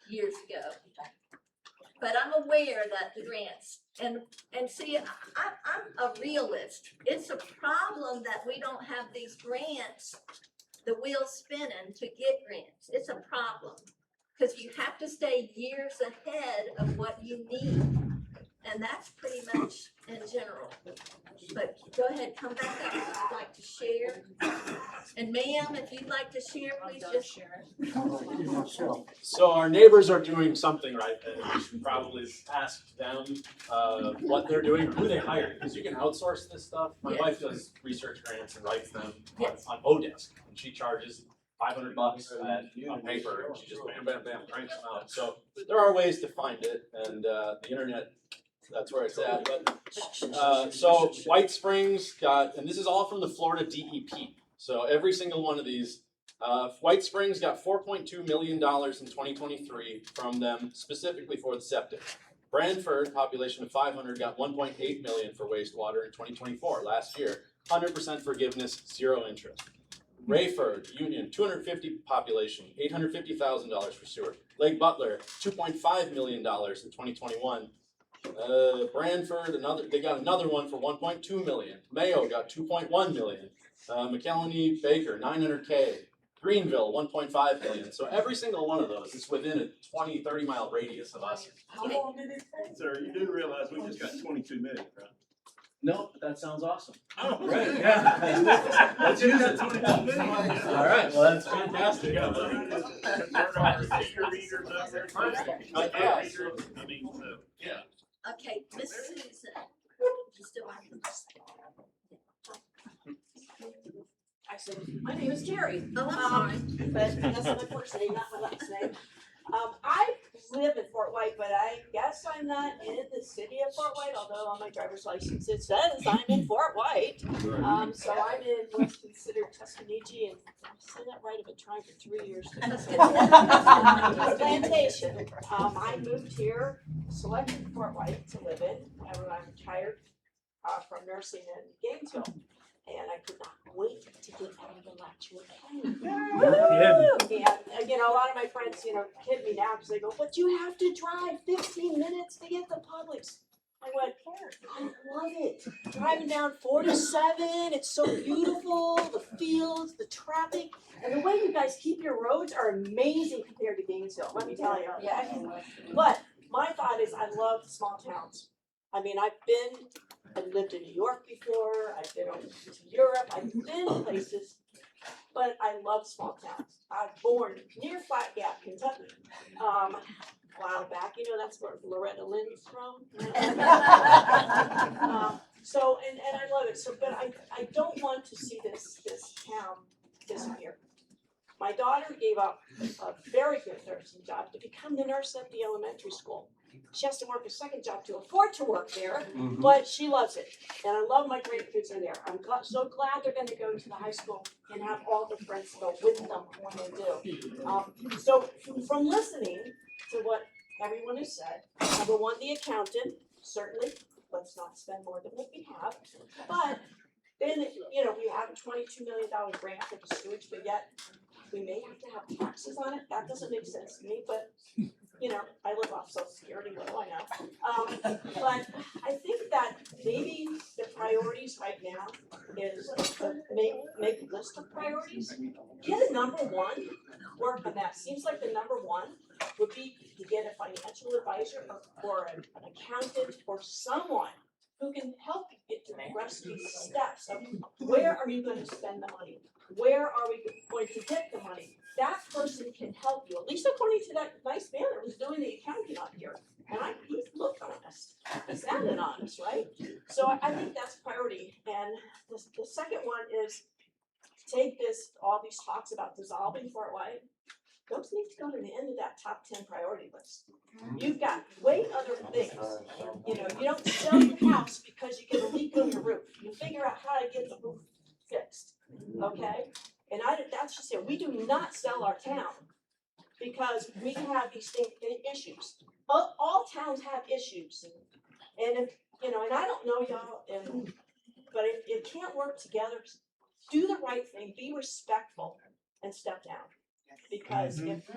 years ago. but I'm aware that the grants, and see, I'm a realist. It's a problem that we don't have these grants, the wheels spinning to get grants. It's a problem, because you have to stay years ahead of what you need. And that's pretty much in general. But go ahead, come back up if you'd like to share. And ma'am, if you'd like to share, please just share it. So our neighbors are doing something right, and we should probably ask them what they're doing, who they hired, because you can outsource this stuff. My wife does research grants and writes them on Odesk, and she charges $500 on paper, and she just bam, bam, bam, cranks them out. So there are ways to find it, and the internet, that's where it's at. But so White Springs got, and this is all from the Florida DEP. So every single one of these, White Springs got $4.2 million in 2023 from them specifically for the septic. Branford, population of 500, got 1.8 million for wastewater in 2024, last year. 100% forgiveness, 0 interest. Rayford, Union, 250 population, $850,000 for sewer. Lake Butler, $2.5 million in 2021. Branford, they got another one for 1.2 million. Mayo got 2.1 million. McElhenney Baker, 900K. Greenville, 1.5 million. So every single one of those is within a 20, 30 mile radius of us. How long did it take? Sir, you do realize we just got 22 million, right? No, but that sounds awesome. Oh, Great, yeah. Let's use it. 22 million. All right, well, that's fantastic. Okay, Miss Susan, you still want to My name is Terry. Oh, I'm sorry. But that's my first name, not my last name. I live in Fort White, but I guess I'm not in the city of Fort White, although on my driver's license it says I'm in Fort White. So I'm in what's considered Tuscany, and I'm saying that right, I've been trying for 3 years. Plantation. I moved here, selected Fort White to live in, and when I retired from nursing in Gainesville. And I could not wait to get out of the Alachua County. And, you know, a lot of my friends, you know, kid me now because they go, but you have to drive 15 minutes to get to Publix. I went, I love it. Driving down 47, it's so beautiful, the fields, the traffic, and the way you guys keep your roads are amazing compared to Gainesville, let me tell you. But my thought is I love small towns. I mean, I've lived in New York before, I've been over to Europe, I've been places, but I love small towns. I was born near Flat Gap, Kentucky, a while back, you know, that's where Loretta Lynn's from. So, and I love it, so, but I don't want to see this town disappear. My daughter gave up a very good nursing job to become the nurse at the elementary school. She has to work a second job to afford to work there, but she loves it. And I love my grandkids are there. I'm so glad they're gonna go to the high school and have all their friends go with them when they do. So from listening to what everyone has said, number one, the accountant, certainly, let's not spend more than what we have. But then, you know, we have a $22 million grant for the sewage, but yet we may have to have taxes on it. That doesn't make sense to me, but you know, I live off Social Security, what do I know? But I think that maybe the priorities right now is to make a list of priorities. Get a number one, work on that. Seems like the number one would be to get a financial advisor or an accountant or someone who can help you get to the rest of these steps of where are you going to spend the money? Where are we going to get the money? That person can help you, at least according to that nice man that was doing the accounting on here. And he looked honest, he sounded honest, right? So I think that's priority. And the second one is take all these talks about dissolving Fort White. Those need to go to the end of that top 10 priority list. You've got way other things. You know, you don't sell your house because you get a leak on your roof. You figure out how to get the roof fixed, okay? And that's just it. We do not sell our town because we have these issues. All towns have issues. And if, you know, and I don't know y'all, but if you can't work together, do the right thing, be respectful, and step down. Because if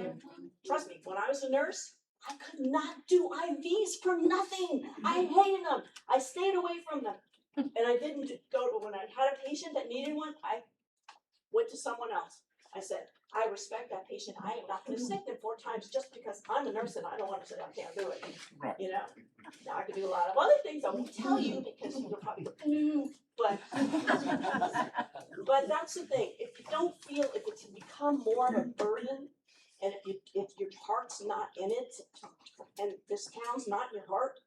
trust me, when I was a nurse, I could not do IVs for nothing. I hated them. I stayed away from them. And I didn't go to, when I had a patient that needed one, I went to someone else. I said, I respect that patient. I am not gonna stick them 4 times just because I'm a nurse and I don't wanna say I can't do it. Right. You know, now I can do a lot of other things I won't tell you because you'll probably, but that's the thing. If you don't feel, if it's become more of a burden, and if your heart's not in it, and this town's not in your heart,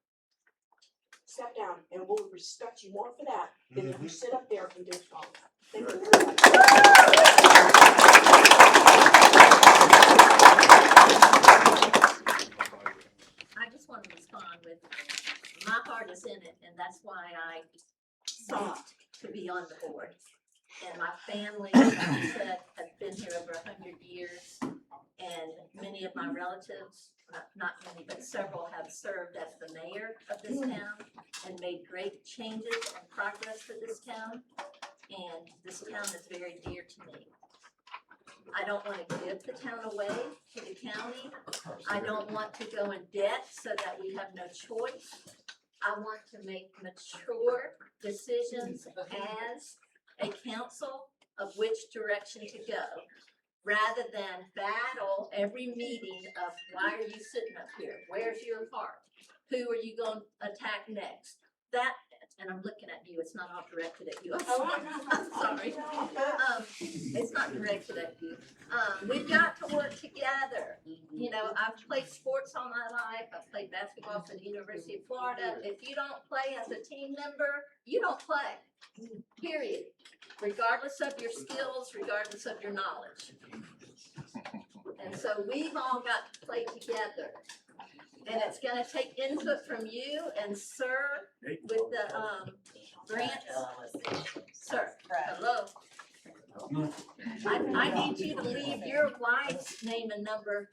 step down and we'll respect you more for that than if you sit up there and do it wrong. Thank you very much. I just want to respond with, my heart is in it, and that's why I sought to be on the board. And my family, like I said, has been here over 100 years, and many of my relatives, not many, but several have served as the mayor of this town and made great changes and progress for this town. And this town is very dear to me. I don't want to give the town away to the county. I don't want to go in debt so that we have no choice. I want to make mature decisions as a council of which direction to go, rather than battle every meeting of why are you sitting up here? Where's your heart? Who are you going to attack next? That, and I'm looking at you, it's not all directed at you. I'm sorry. It's not directed at you. We've got to work together. You know, I've played sports all my life. I've played basketball for the University of Florida. If you don't play as a team member, you don't play, period. Regardless of your skills, regardless of your knowledge. And so we've all got to play together. And it's gonna take input from you and Sir with the grants. Sir, hello. I need you to leave your wife's name and number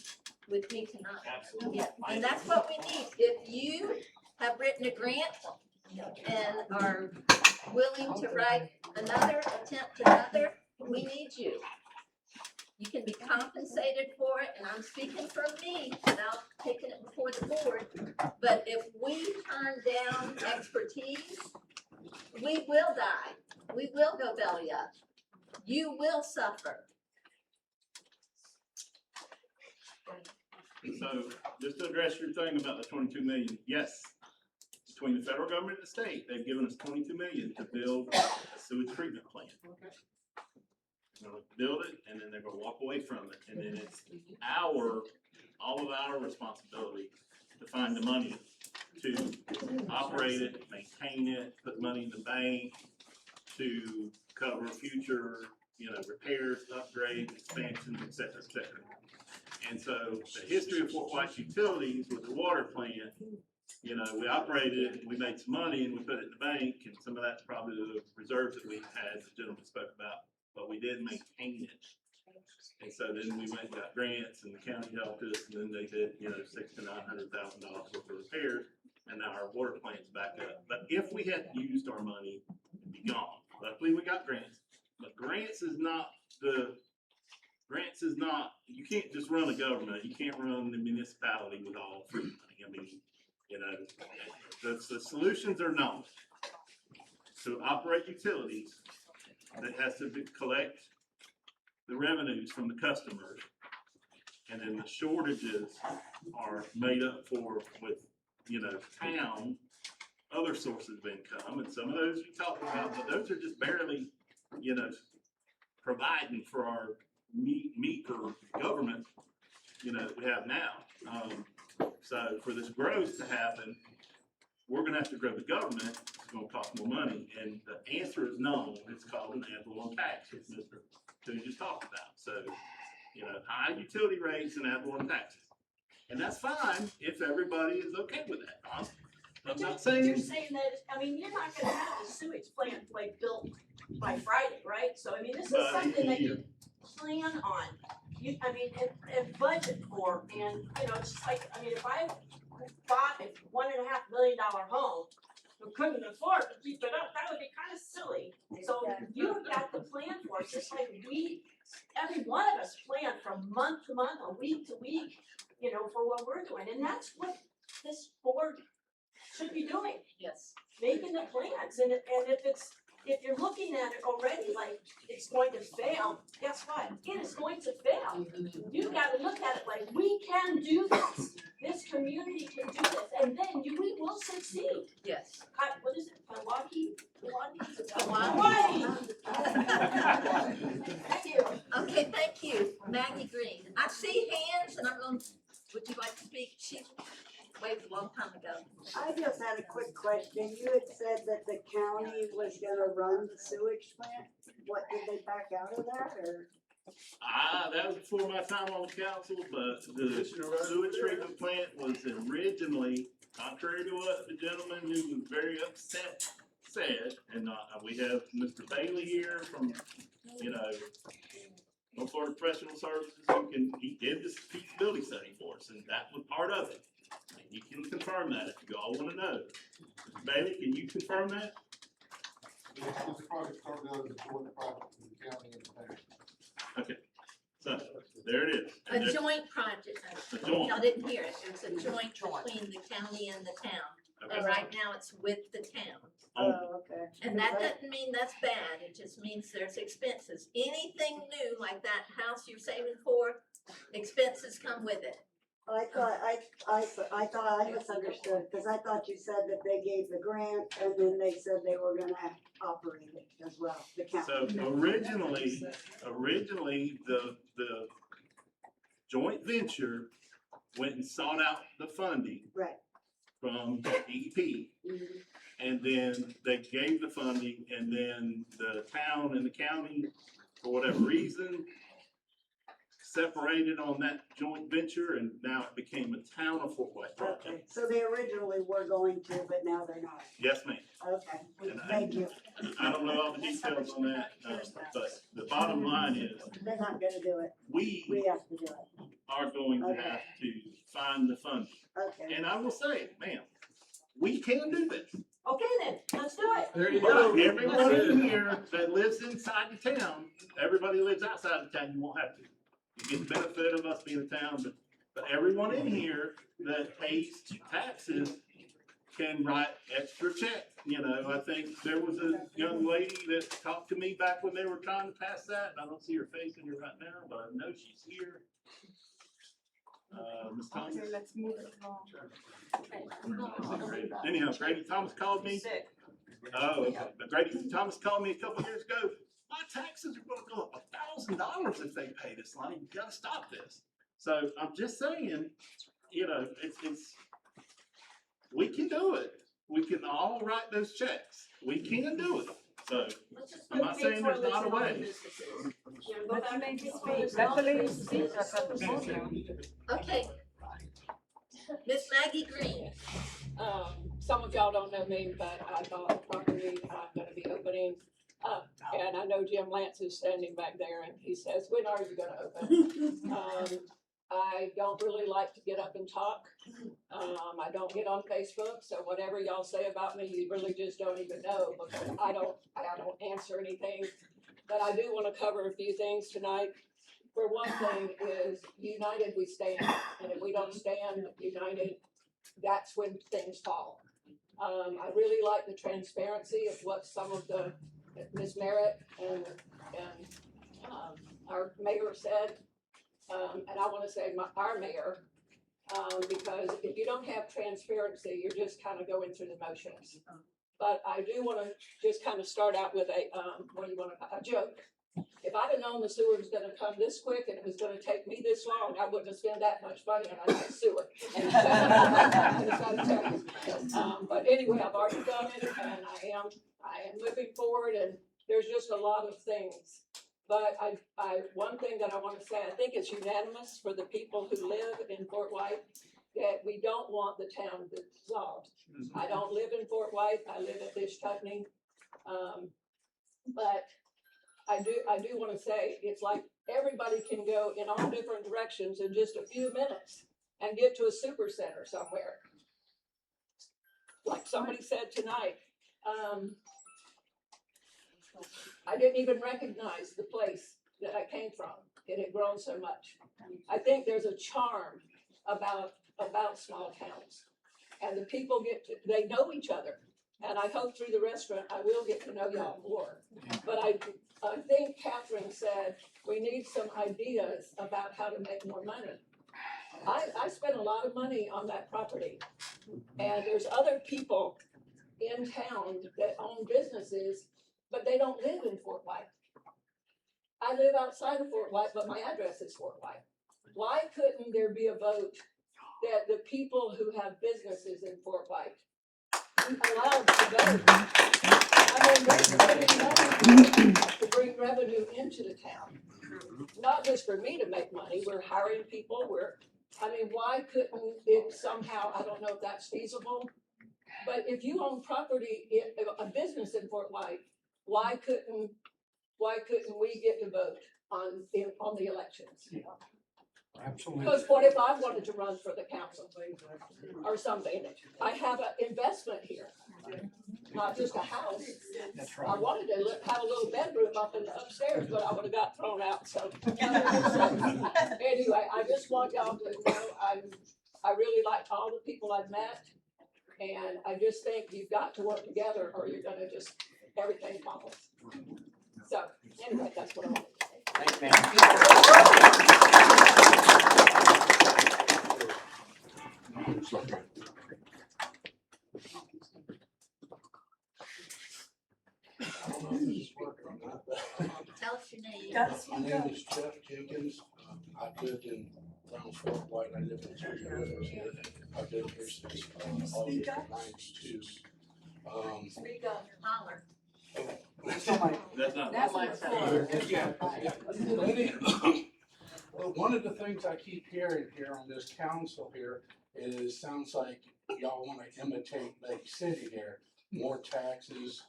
with me tonight. Absolutely. Yeah, and that's what we need. If you have written a grant and are willing to write another, attempt another, we need you. You can be compensated for it, and I'm speaking for me without taking it before the board. But if we turn down expertise, we will die. We will go belly up. You will suffer. So, just to address your thing about the 22 million, yes, between the federal government and the state, they've given us 22 million to build a sewage treatment plant. They're gonna build it, and then they're gonna walk away from it, and then it's all of our responsibility to find the money to operate it, maintain it, put money in the bank, to cover future, repairs, upgrades, expansions, et cetera, et cetera. And so the history of Fort White's utilities with the water plant, we operated it, we made some money, and we put it in the bank, and some of that's probably the reserves that we had, the gentleman spoke about, but we did maintain it. And so then we went and got grants, and the county helped us, and then they did, $600,000 to $900,000 worth of repairs, and now our water plant's back up. But if we had used our money, it'd be gone. Luckily, we got grants, but grants is not, you can't just run a government, you can't run the municipality with all free money. I mean, the solutions are known. To operate utilities, that has to collect the revenues from the customers, and then the shortages are made up for with, town, other sources of income, and some of those you talked about, but those are just barely, providing for our meager government, that we have now. So for this growth to happen, we're gonna have to grow the government. It's gonna cost more money, and the answer is known. It's called an ad valorem tax, which Mr. Who just talked about. So, high utility rates and ad valorem taxes, and that's fine if everybody is okay with that. I'm not saying You're saying that, you're not gonna have the sewage plant built by Friday, right? So, this is something that you plan on, and budget for, and, it's just like, if I bought a $1.5 million home, who couldn't afford to keep it up, that would be kind of silly. So you've got the plan for it, just like we every one of us plan from month to month, or week to week, you know, for what we're doing, and that's what this board should be doing, Yes. making the plans, and if you're looking at it already like it's going to fail, guess what? It is going to fail. You gotta look at it like, we can do this, this community can do this, and then we will succeed. Yes. What is it, Hawaii? Hawaii. Thank you. Okay, thank you, Maggie Green. I see hands and would you like to speak? She waved a long time ago. I just had a quick question. You had said that the county was gonna run the sewage plant. What, did they back out of that, or? That was before my time on the council, but the sewage treatment plant was originally, contrary to what the gentleman who was very upset said, and we have Mr. Bailey here from, you know, North Florida Professional Services, he did this feasibility study for us, and that was part of it. And you can confirm that if you all wanna know. Mr. Bailey, can you confirm that? This project started out as a joint project with the county and the town. Okay, so, there it is. A And there- joint project. A joint. Y'all didn't hear it. It's a joint between the county and the town. Okay. And right now it's with the town. Oh, okay. And that doesn't mean that's bad. It just means there's expenses. Anything new like that house you're saving for, expenses come with it. I thought I misunderstood, because I thought you said that they gave the grant and then they said they were gonna operate it as well, the county. So originally, the joint venture went and sought out the funding Right. from DEP. And then they gave the funding, and then the town and the county, for whatever reason, separated on that joint venture, and now it became a town of Fort White project. Okay, so they originally were going to, but now they're not. Yes, ma'am. Okay, And thank you. I don't know all the details on that, but the bottom line is, They're not gonna do it. we We have to do it. are going to Okay. have to find the funding. Okay. And I will say, ma'am, we can do this. Okay then, let's do it. There you go. Everyone in here that lives inside the town, everybody lives outside the town, you won't have to. You get the benefit of us being a town, but everyone in here that pays taxes can write extra checks. You know, I think there was a young lady that talked to me back when they were trying to pass that, and I don't see her face in here right now, but I know she's here. Ms. Thomas. Okay, let's move it along. Anyhow, Grady Thomas called me. Oh, okay. But Grady Thomas called me a couple years ago. My taxes are gonna go up $1,000 if they pay this line. You gotta stop this. So I'm just saying, you know, it's, we can do it. We can all write those checks. We can do it. So I'm not saying there's not a way. Let the lady speak. Okay. Miss Maggie Green. Some of y'all don't know me, but I bought a property I'm gonna be opening up. And I know Jim Lance is standing back there and he says, when are you gonna open? I don't really like to get up and talk. I don't get on Facebook, so whatever y'all say about me, you really just don't even know because I don't answer anything. But I do wanna cover a few things tonight. For one thing is united we stand, and if we don't stand united, that's when things fall. I really like the transparency of what some of the, Ms. Merritt and our mayor said. And I wanna say our mayor, because if you don't have transparency, you're just kind of going through the motions. But I do wanna just kind of start out with a joke. If I'd have known the sewer was gonna come this quick and it was gonna take me this long, I wouldn't have spent that much money on a sewer. I just gotta tell you. But anyway, I've already done it and I am moving forward and there's just a lot of things. But one thing that I want to say, I think it's unanimous for the people who live in Fort White that we don't want the town dissolved. I don't live in Fort White, I live at Fish-Tutney. But I do want to say, it's like everybody can go in all different directions in just a few minutes and get to a super center somewhere. Like somebody said tonight, I didn't even recognize the place that I came from. It had grown so much. I think there's a charm about small towns. And the people they know each other. And I hope through the restaurant, I will get to know y'all more. But I think Catherine said, we need some ideas about how to make more money. I spent a lot of money on that property. And there's other people in town that own businesses, but they don't live in Fort White. I live outside of Fort White, but my address is Fort White. Why couldn't there be a vote that the people who have businesses in Fort White be allowed to vote? I mean, they're spending money to bring revenue into the town. Not just for me to make money, we're hiring people, why couldn't it somehow, I don't know if that's feasible, but if you own property, a business in Fort White, why couldn't we get to vote on the elections? Absolutely. Because what if I wanted to run for the council or something? I have an investment here, not just a house. I wanted to have a little bedroom up in the upstairs, but I would have got thrown out, so. Anyway, I just want y'all to know, I really like all the people I've met. And I just think you've got to work together or you're gonna everything crumbles. So, anyway, that's what I want to say. Thanks, ma'am. I don't know if this is working or not, but Tell us your name. my name is Jeff Jenkins. I've lived around Fort White. I live in Three Rivers here. I've been here since August of '92. Speak up, holler. That's not. Well, one of the things I keep hearing here on this council here is, sounds like y'all wanna imitate Lake City here. More taxes,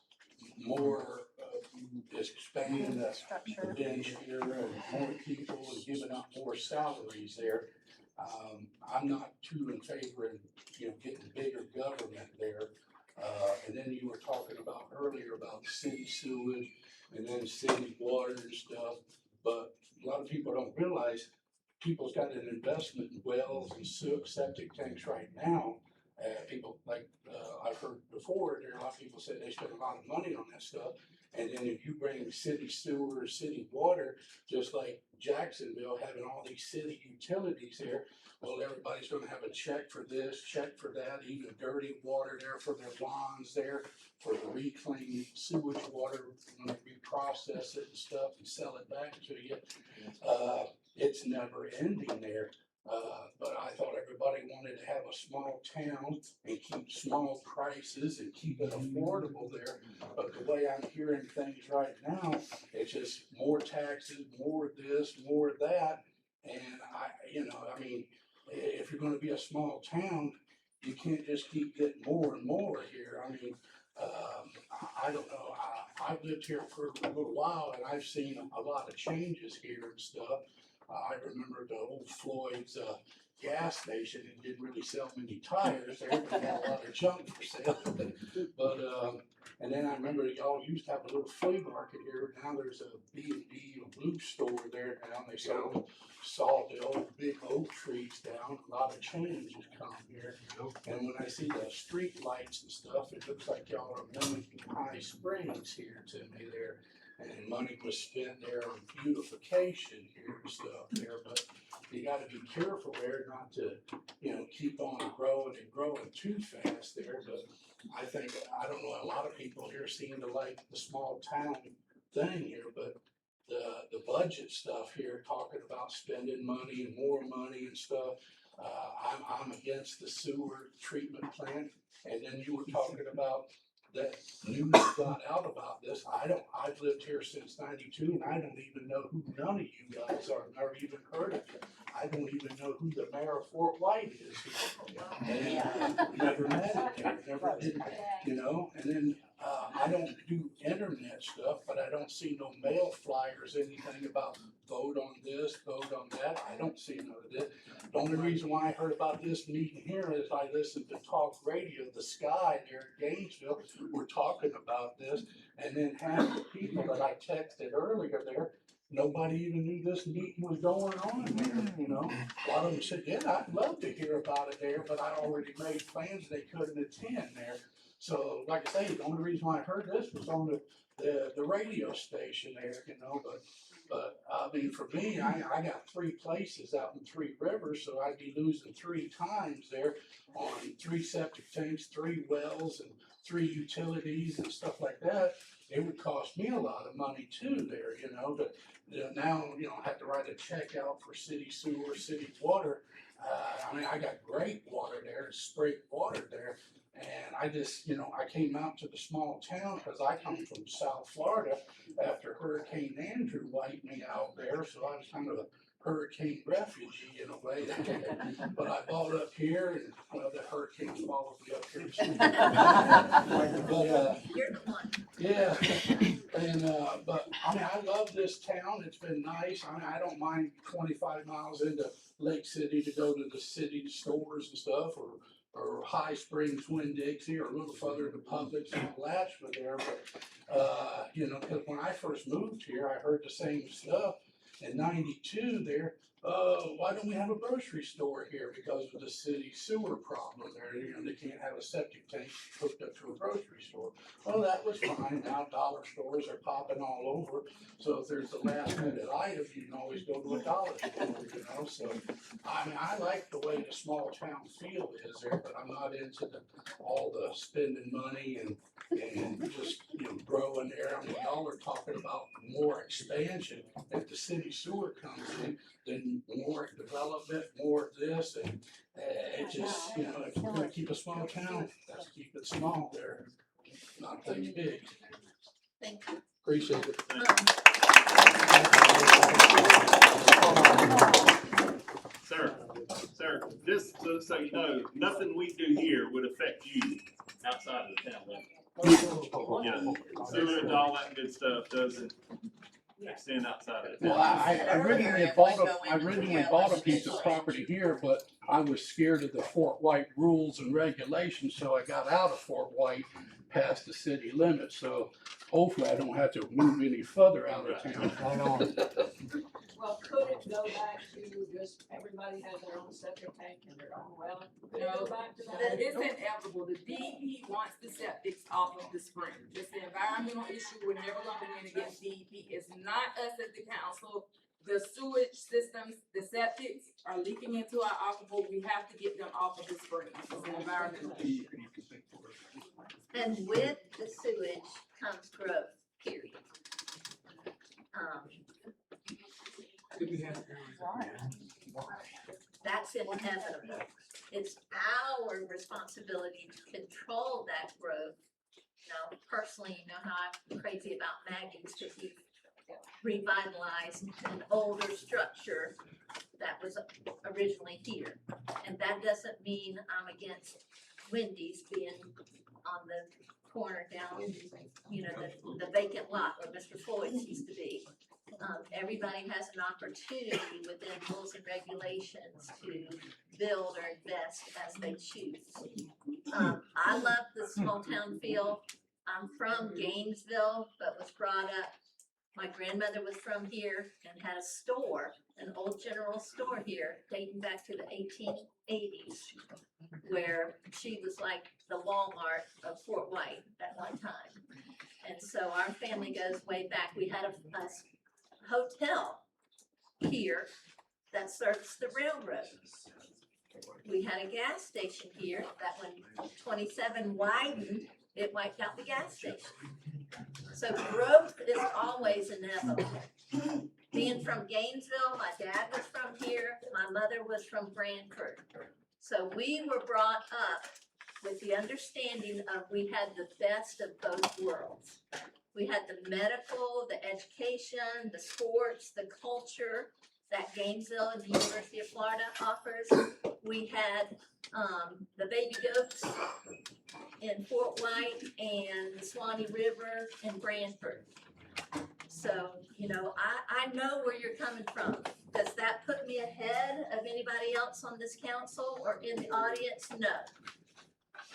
more, expanding the bench here, and more people, and giving out more salaries there. I'm not too in favor of, getting bigger government there. And then you were talking about earlier about city sewage and then city water and stuff. But a lot of people don't realize people's got an investment in wells and septic tanks right now. People like, I've heard before, there are a lot of people said they spend a lot of money on that stuff. And then if you bring city sewer, city water, just like Jacksonville having all these city utilities there, well, everybody's gonna have a check for this, check for that, even dirty water there for their lawns there, for the reclaimed sewage water, when they reprocess it and stuff and sell it back to you. It's never ending there. But I thought everybody wanted to have a small town and keep small prices and keep it affordable there. But the way I'm hearing things right now, it's just more taxes, more this, more that. And if you're gonna be a small town, you can't just keep getting more and more here. I don't know, I've lived here for a little while and I've seen a lot of changes here and stuff. I remember the old Floyd's gas station. It didn't really sell many tires there, but they had a lot of junk for sale. But and then I remember y'all used to have a little flea market here. Now there's a B&B, a blue store there now. They saw the old big oak trees down. A lot of change has come here. And when I see the street lights and stuff, it looks like y'all are mimicking High Springs here to me there. And money was spent there on beautification here and stuff there, but you gotta be careful there not to, keep on growing and growing too fast there. But I don't know, a lot of people here seem to like the small town thing here, but the budget stuff here, talking about spending money and more money and stuff, I'm against the sewer treatment plant. And then you were talking about that news got out about this. I've lived here since '92 and I don't even know who none of you guys are, never even heard of you. I don't even know who the mayor of Fort White is. And never met him, never did, and then I don't do internet stuff, but I don't see no mail flyers, anything about vote on this, vote on that. I don't see none of this. The only reason why I heard about this meeting here is I listened to talk radio, the Sky there in Gainesville, were talking about this, and then half the people that I texted earlier there nobody even knew this meeting was going on there, you know? A lot of them said, yeah, I'd love to hear about it there, but I already made plans, they couldn't attend there. So, like I say, the only reason why I heard this was on the radio station there, you know, but I mean, for me, I got 3 places out in 3 Rivers, so I'd be losing 3 times there on 3 septic tanks, 3 wells, and 3 utilities and stuff like that. It would cost me a lot of money too there, you know, but now, you know, I have to write a check out for city sewer, city water. I mean, I got great water there, spring water there. And I just, you know, I came out to the small town because I come from South Florida after Hurricane Andrew wiped me out there. So I was kind of a hurricane refugee in a way. But I bought up here and, well, the hurricanes followed me up here. But, You're the one. yeah, and, but, I mean, I love this town, it's been nice, I mean, I don't mind 25 miles into Lake City to go to the city stores and stuff, or High Springs, Winn-Dixie, or a little further to Publix and Latchford there, but, you know, cause when I first moved here, I heard the same stuff in '92 there. Why don't we have a grocery store here because of the city sewer problem there? You know, they can't have a septic tank hooked up to a grocery store. Well, that was fine. Now dollar stores are popping all over. So if there's the last minute item, you can always go to a dollar store, you know? So, I mean, I like the way the small town feel is there, but I'm not into all the spending money and just, you know, growing there. I mean, y'all are talking about more expansion. If the city sewer comes in, then more development, more of this, and it just, you know, if we're gonna keep a small town, let's keep it small there, not things big. Thank you. Appreciate it. Sir, just so you know, nothing we do here would affect you outside of the town limits. Yeah, sewer and all that good stuff doesn't extend outside of the Well, town. I originally bought a piece of property here, but I was scared of the Fort White rules and regulations, so I got out of Fort White past the city limits, so hopefully I don't have to move any further out of town. Well, could it go back to just everybody has their own septic tank and their own well? Could it go back to that? It's inevitable. The DEP wants the septics off of the spring. It's an environmental issue. We're never gonna win against DEP. It's not us as the council. The sewage systems, the septics are leaking into our aquifer. We have to get them off of the spring. It's an environmental issue. And with the sewage comes growth, period. That's inevitable. It's our responsibility to control that growth. Now, personally, you know how I'm crazy about Maggie's because he revitalized an older structure that was originally here. And that doesn't mean I'm against Wendy's being on the corner down, you know, the vacant lot where Mr. Floyd's used to be. Everybody has an opportunity within rules and regulations to build or invest as they choose. I love the small town feel. I'm from Gainesville, but was brought up, my grandmother was from here and had a store, an old general store here dating back to the 1880s, where she was like the Walmart of Fort White at one time. And so our family goes way back. We had a hotel here that serves the railroad. We had a gas station here that when 27 widened, it wiped out the gas station. So growth is always inevitable. Being from Gainesville, my dad was from here, my mother was from Branford. So we were brought up with the understanding of we had the best of both worlds. We had the medical, the education, the sports, the culture that Gainesville and the University of Florida offers. We had the baby goats in Fort White and the Swanee River in Branford. So, you know, I know where you're coming from. Does that put me ahead of anybody else on this council or in the audience? No.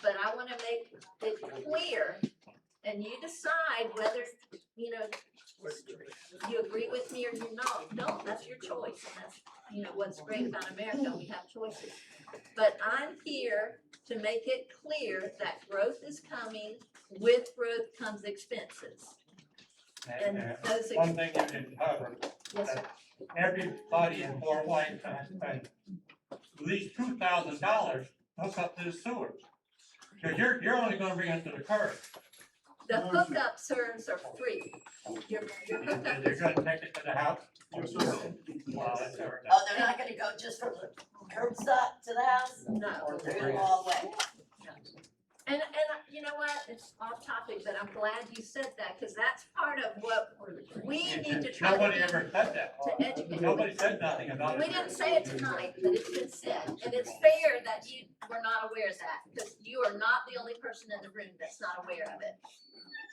But I want to make it clear, and you decide whether, you know, You agree with me or you don't, that's your choice, and that's, you know, what's great about America, we have choices. But I'm here to make it clear that growth is coming, with growth comes expenses. And those One thing you didn't cover, Yes, sir. everybody in Fort White has to pay at least $2,000 to hook up to the sewers. Cause you're only gonna bring it to the curb. The hookup serves are free. Your hookup And you're is gonna take it to the house? Wow, that's everything. Oh, they're not gonna go just from the curbside to the house? no. They're gonna go all the way? And you know what, it's off topic, but I'm glad you said that, cause that's part of what we need to try Nobody to ever said that. to educate. Nobody said nothing about it. We didn't say it tonight, but it's been said, and it's fair that you were not aware of that, because you are not the only person in the room that's not aware of it.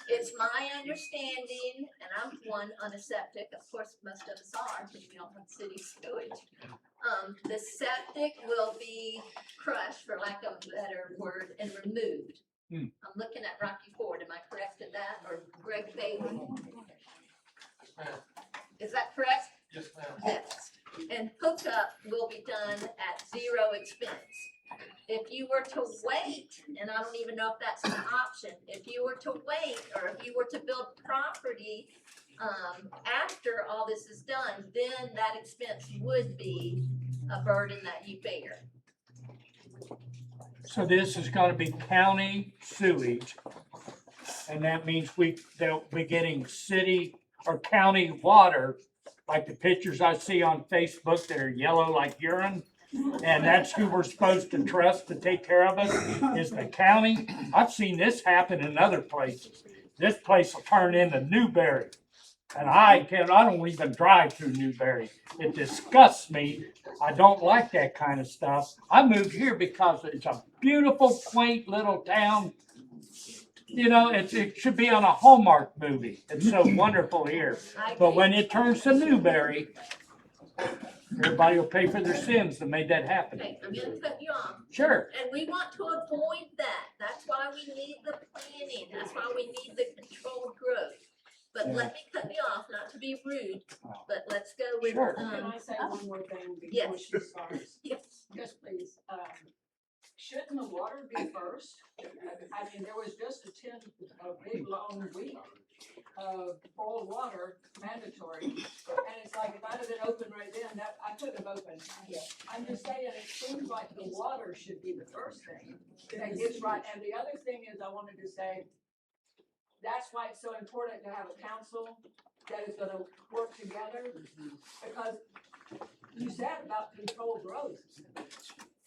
It's my understanding, and I'm one on a septic, of course, most of us are, because we don't have city sewage. The septic will be crushed, for lack of a better word, and removed. I'm looking at Rocky Ford, am I correct in that, or Greg Bailey? Is that correct? Yes, ma'am. Yes, and hookup will be done at zero expense. If you were to wait, and I don't even know if that's an option, if you were to wait, or if you were to build property, after all this is done, then that expense would be a burden that you bear. So this is gonna be county sewage, and that means they'll be getting city or county water, like the pictures I see on Facebook that are yellow like urine, and that's who we're supposed to trust to take care of us, is the county. I've seen this happen in other places. This place will turn into Newberry, and I don't even drive through Newberry. It disgusts me. I don't like that kind of stuff. I moved here because it's a beautiful, quaint little town. You know, it should be on a Hallmark movie. It's so wonderful here. But when it turns to Newberry, everybody will pay for their sins that made that happen. Okay, I'm gonna cut you off. Sure. And we want to avoid that. That's why we need the planning. That's why we need the controlled growth. But let me cut you off, not to be rude, but let's go with, Sure. Can I say one more thing before yes. she starts? Yes. Yes, please. Shouldn't the water be first? I mean, there was just a tin of big long wheat, boiled water mandatory. And it's like, if I'd have been open right then, that, I could have opened. I'm just saying, it seems like the water should be the first thing. That gets right. And the other thing is, I wanted to say, that's why it's so important to have a council that is gonna work together, because you said about controlled growth.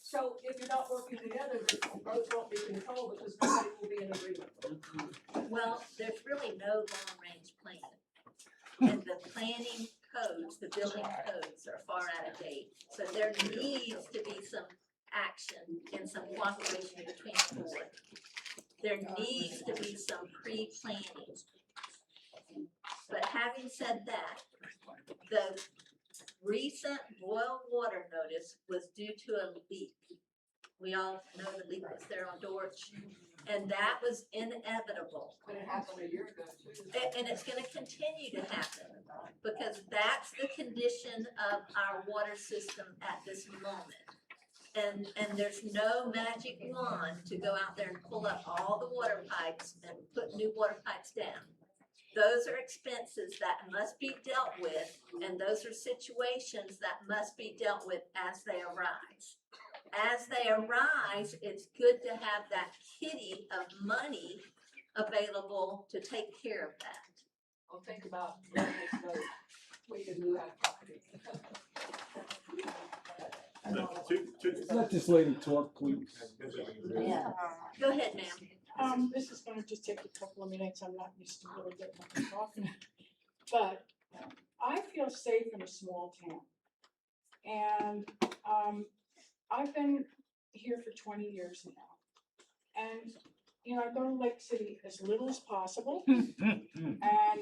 So if you're not working together, the growth won't be controlled because nobody will be in agreement. Well, there's really no long-range plan. And the planning codes, the building codes are far out of date. So there needs to be some action and some cooperation between the board. There needs to be some pre-planning. But having said that, the recent boil water notice was due to a leak. We all know the leak was there on Dorch, and that was inevitable. But it happened a year ago too. And it's gonna continue to happen, because that's the condition of our water system at this moment. And there's no magic wand to go out there and pull up all the water pipes and put new water pipes down. Those are expenses that must be dealt with, and those are situations that must be dealt with as they arise. As they arise, it's good to have that kitty of money available to take care of that. Well, think about when this vote, we could move out property. Let this lady talk, please. Go ahead, ma'am. This is gonna just take a couple of minutes, I'm not used to really getting up and talking. But I feel safe in a small town. And, I've been here for 20 years now. And, you know, I go to Lake City as little as possible. And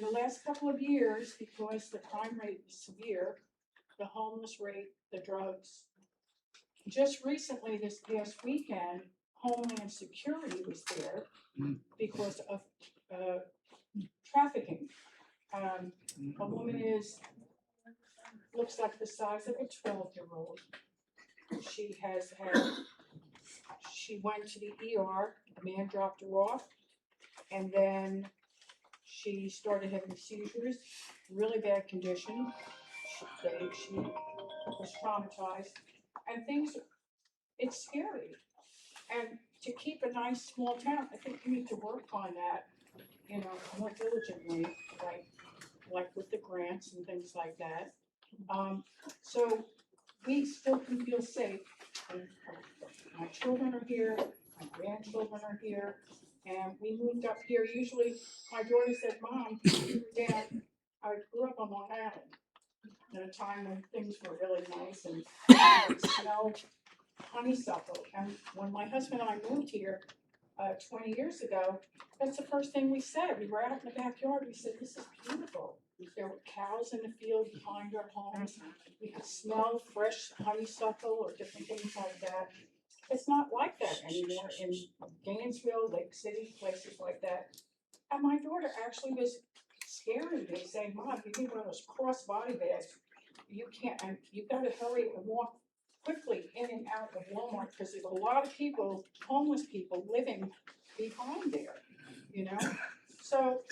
the last couple of years, because the crime rate is severe, the homeless rate, the drugs. Just recently, this past weekend, Homeland Security was there because of trafficking. A woman looks like the size of a 12-year-old. She went to the ER, the man dropped her off, and then she started having seizures, really bad condition. She was traumatized, and it's scary. And to keep a nice small town, I think we need to work on that, more diligently, like with the grants and things like that. So we still can feel safe. And my children are here, my grandchildren are here, and we moved up here. Usually, my daughter said, "Mom, Dad, I grew up on Long Island at a time when things were really nice and it smelled honeysuckle." And when my husband and I moved here 20 years ago, that's the first thing we said. We were out in the backyard. We said, "This is beautiful." There were cows in the field behind our homes. We could smell fresh honeysuckle or different things like that. It's not like that anymore in Gainesville, Lake City, places like that. And my daughter actually was scaring me, saying, "Mom, you need one of those cross-body bags. You can't, and you've got to hurry and walk quickly in and out of Walmart because there's a lot of people, homeless people, living behind there, So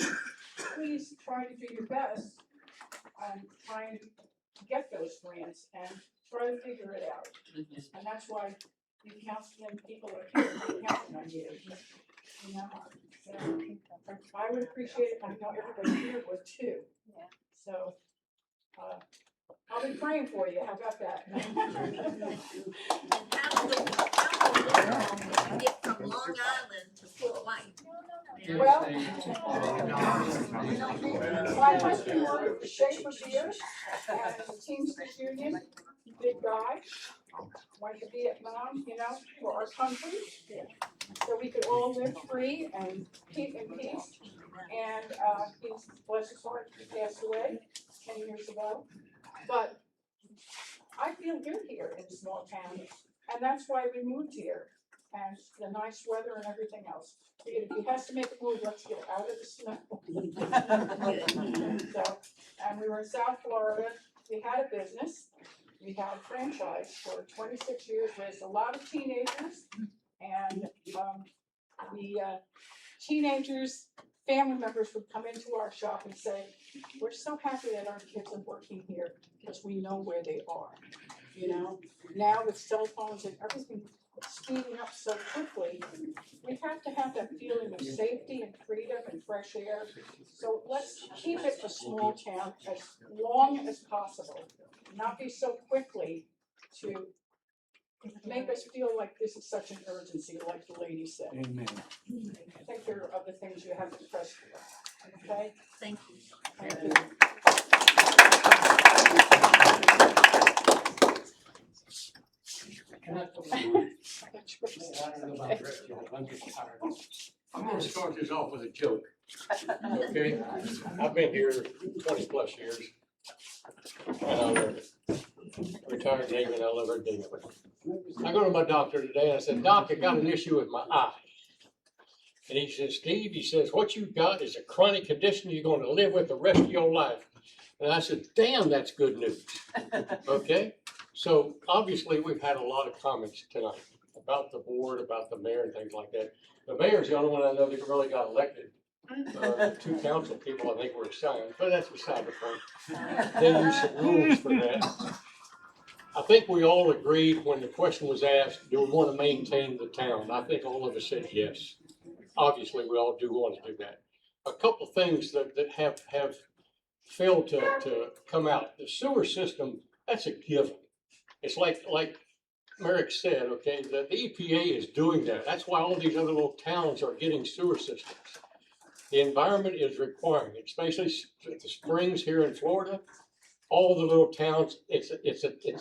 please try to do your best and try and get those grants and try to figure it out. And that's why you councilmen people are here, counting on you. So I would appreciate it. I know everybody here would too. So I'll be praying for you. How about that? Get from Long Island to Fort White. Well, my husband worked at the Schaefer Beer and the Teamsters Union, big guy. Went to Vietnam, for our country, so we could all live free and keep in peace. And he's, bless his heart, he passed away 10 years ago. But I feel good here in a small town, and that's why we moved here. And the nice weather and everything else. If he has to make a move, let's get out of the snow. So, and we were in South Florida. We had a business. We had a franchise for 26 years, raised a lot of teenagers, and the teenagers, family members would come into our shop and say, "We're so happy that our kids are working here because we know where they are." Now with cell phones and everything speeding up so quickly, we have to have that feeling of safety and freedom and fresh air. So let's keep it a small town as long as possible, not be so quickly to make us feel like this is such an urgency, like the lady said. Amen. I think there are other things you have to press for. Okay? Thank you. Thank you. Can I I don't know about the rest of you, I'm just tired. I'm gonna start this off with a joke. Okay? I've been here 20+ years. And I love it. Retired Navy and I love every day of it. I go to my doctor today and I said, "Doc, I got an issue with my eye." And he says, "Steve," he says, "what you got is a chronic condition you're gonna live with the rest of your life." And I said, "Damn, that's good news." Okay? So obviously we've had a lot of comments tonight about the board, about the mayor and things like that. The mayor's the only one I know that really got elected. 2 council people I think were assigned, but that's beside the point. They use some rules for that. I think we all agreed when the question was asked, do we want to maintain the town? I think all of us said yes. Obviously, we all do want to do that. A couple things that have failed to come out. The sewer system, that's a given. It's like Merrick said, okay, the EPA is doing that. That's why all these other little towns are getting sewer systems. The environment is requiring it, especially at the springs here in Florida. All the little towns, it's a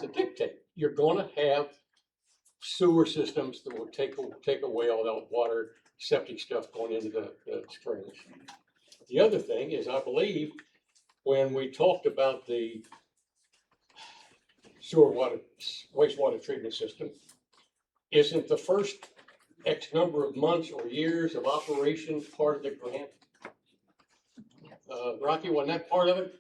dictate. You're gonna have sewer systems that will take away all that water, septic stuff going into the springs. The other thing is, I believe, when we talked about the wastewater treatment system, isn't the first X number of months or years of operation part of the grant? Rocky, wasn't that part of it?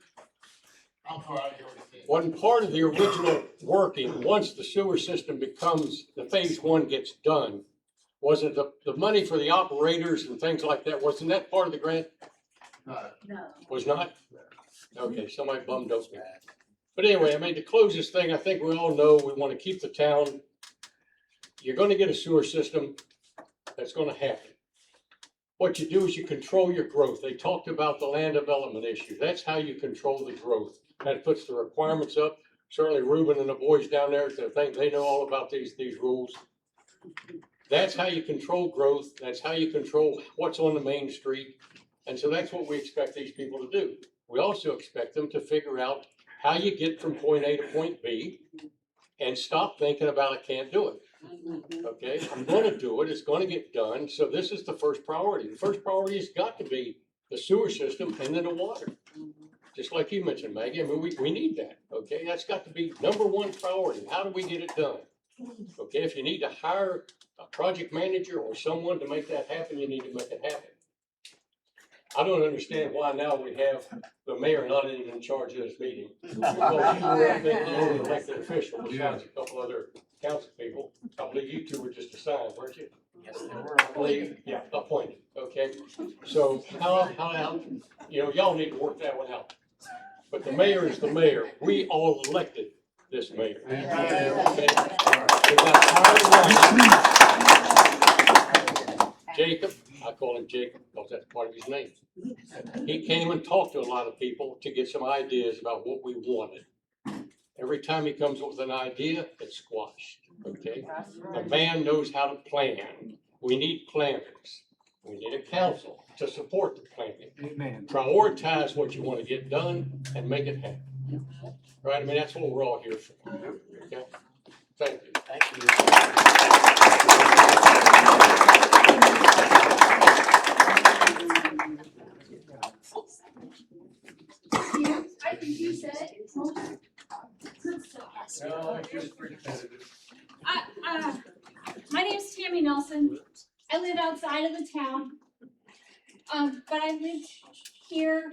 I'm sorry, I already said. Wasn't part of the original working, once the sewer system becomes, the phase one gets done, wasn't the money for the operators and things like that, wasn't that part of the grant? No. Was not? Okay, somebody bummed out me. But anyway, I mean, to close this thing, I think we all know we want to keep the town. You're gonna get a sewer system, that's gonna happen. What you do is you control your growth. They talked about the land development issue. That's how you control the growth. That puts the requirements up. Certainly Ruben and the boys down there, they know all about these rules. That's how you control growth. That's how you control what's on the main street. And so that's what we expect these people to do. We also expect them to figure out how you get from point A to point B and stop thinking about I can't do it. Okay, I'm gonna do it. It's gonna get done. So this is the first priority. The first priority has got to be the sewer system and then the water. Just like you mentioned, Maggie, I mean, we need that, okay? That's got to be number one priority. How do we get it done? Okay, if you need to hire a project manager or someone to make that happen, you need to make it happen. I don't understand why now we have the mayor not even in charge of this meeting. Because you were, I think, the only elected official besides a couple other council people. I believe you two were just assigned, weren't you? Yes, they were. I believe, yeah, appointed, okay? So how, you know, y'all need to work that one out. But the mayor is the mayor. We all elected this mayor. Okay? Jacob, I call him Jacob because that's part of his name. He came and talked to a lot of people to get some ideas about what we wanted. Every time he comes up with an idea, it's squashed, okay? The man knows how to plan. We need planners. We need a council to support the planning. Amen. Prioritize what you want to get done and make it happen. Right? I mean, that's what we're all here for. Okay? Thank you. Thank you. I think you said it. No, she was pretty competitive. My name's Tammy Nelson. I live outside of the town. But I lived here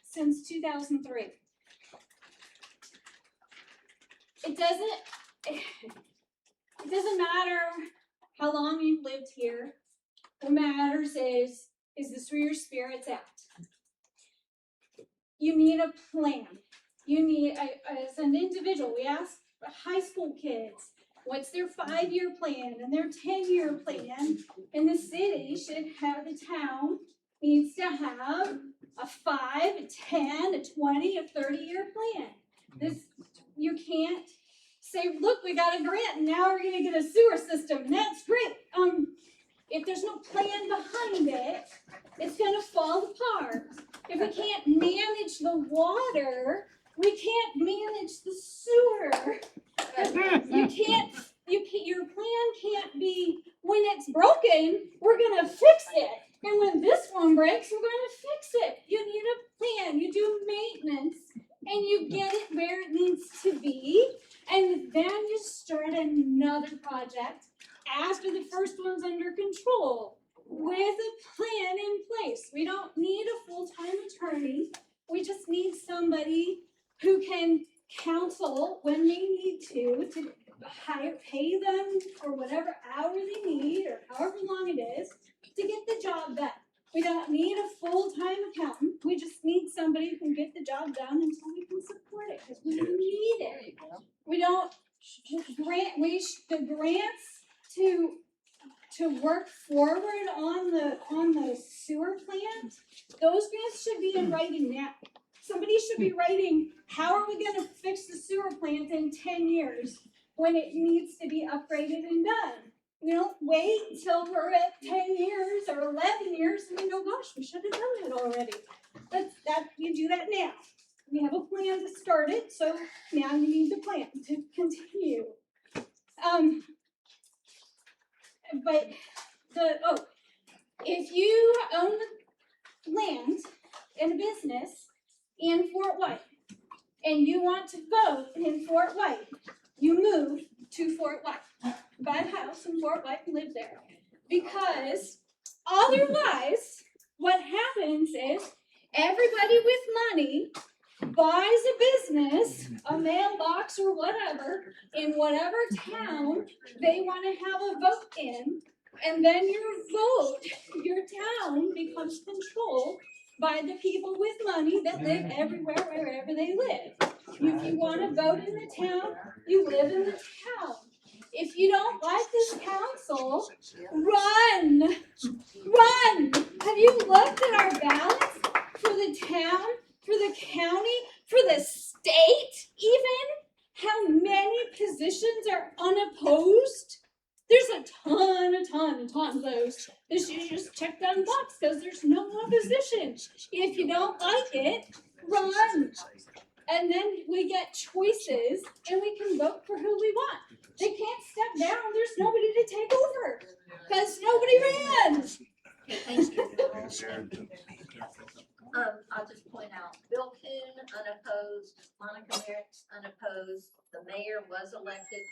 since 2003. It doesn't matter how long you've lived here. What matters is this where your spirit's at. You need a plan. You need, as an individual, we ask high school kids, what's their 5-year plan and their 10-year plan? And the city should have, the town needs to have a 5, a 10, a 20, a 30-year plan. This, you can't say, look, we got a grant and now we're gonna get a sewer system and that's great. If there's no plan behind it, it's gonna fall apart. If we can't manage the water, we can't manage the sewer. Your plan can't be, when it's broken, we're gonna fix it. And when this one breaks, we're gonna fix it. You need a plan, you do maintenance, and you get it where it needs to be. And then you start another project after the first one's under control with a plan in place. We don't need a full-time attorney. We just need somebody who can counsel when they need to pay them for whatever hour they need or however long it is to get the job done. We don't need a full-time accountant. We just need somebody who can get the job done until we can support it because we need it. We don't the grants to work forward on the sewer plant. Those grants should be in writing now. Somebody should be writing, how are we gonna fix the sewer plant in 10 years when it needs to be upgraded and done? We don't wait till we're at 10 years or 11 years and we go, gosh, we should have done it already. You do that now. We have a plan to start it, so now you need the plan to continue. If you own land in a business in Fort White and you want to vote in Fort White, you move to Fort White. Buy a house in Fort White and live there. Because otherwise, what happens is everybody with money buys a business, a mailbox or whatever, in whatever town they want to have a vote in, and then your vote, your town becomes controlled by the people with money that live everywhere, wherever they live. If you want to vote in the town, you live in the town. If you don't like this council, run! Run! Have you looked at our ballots for the town, for the county, for the state even? How many positions are unopposed? There's a ton of those. You just check that box because there's no opposition. If you don't like it, run. And then we get choices and we can vote for who we want. They can't step down. There's nobody to take over because nobody ran. Thank you. I'll just point out, Bill Kuhn, unopposed, Monica Merritt's unopposed, the mayor was elected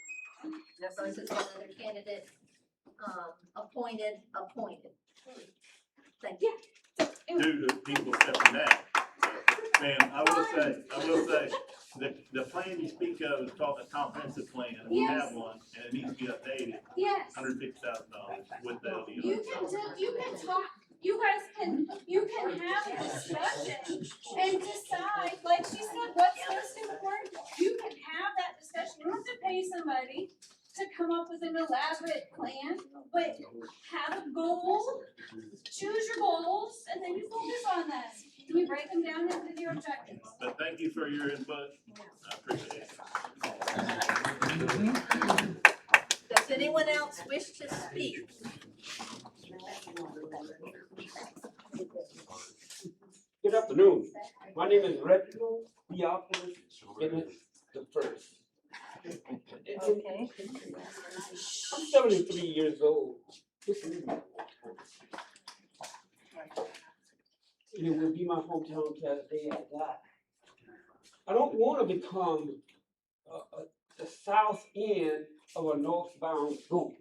versus another candidate, appointed. Thank you. Due to people stepping down. And I will say, the plan you speak of is called a comprehensive plan, and we have one, and it needs to be updated. Yes. $150,000 with the LDO. You can talk. You can have a discussion and decide, like she said, what's most important. You can have that discussion. You don't have to pay somebody to come up with an elaborate plan, but have a goal, choose your goals, and then you focus on them. You break them down into your objectives. But thank you for your input. I appreciate it. Does anyone else wish to speak? Good afternoon. My name is Reginald Theophilus Bennett the First. Okay. I'm 73 years old. And it will be my hometown till the day I die. I don't want to become the south end of a northbound goat,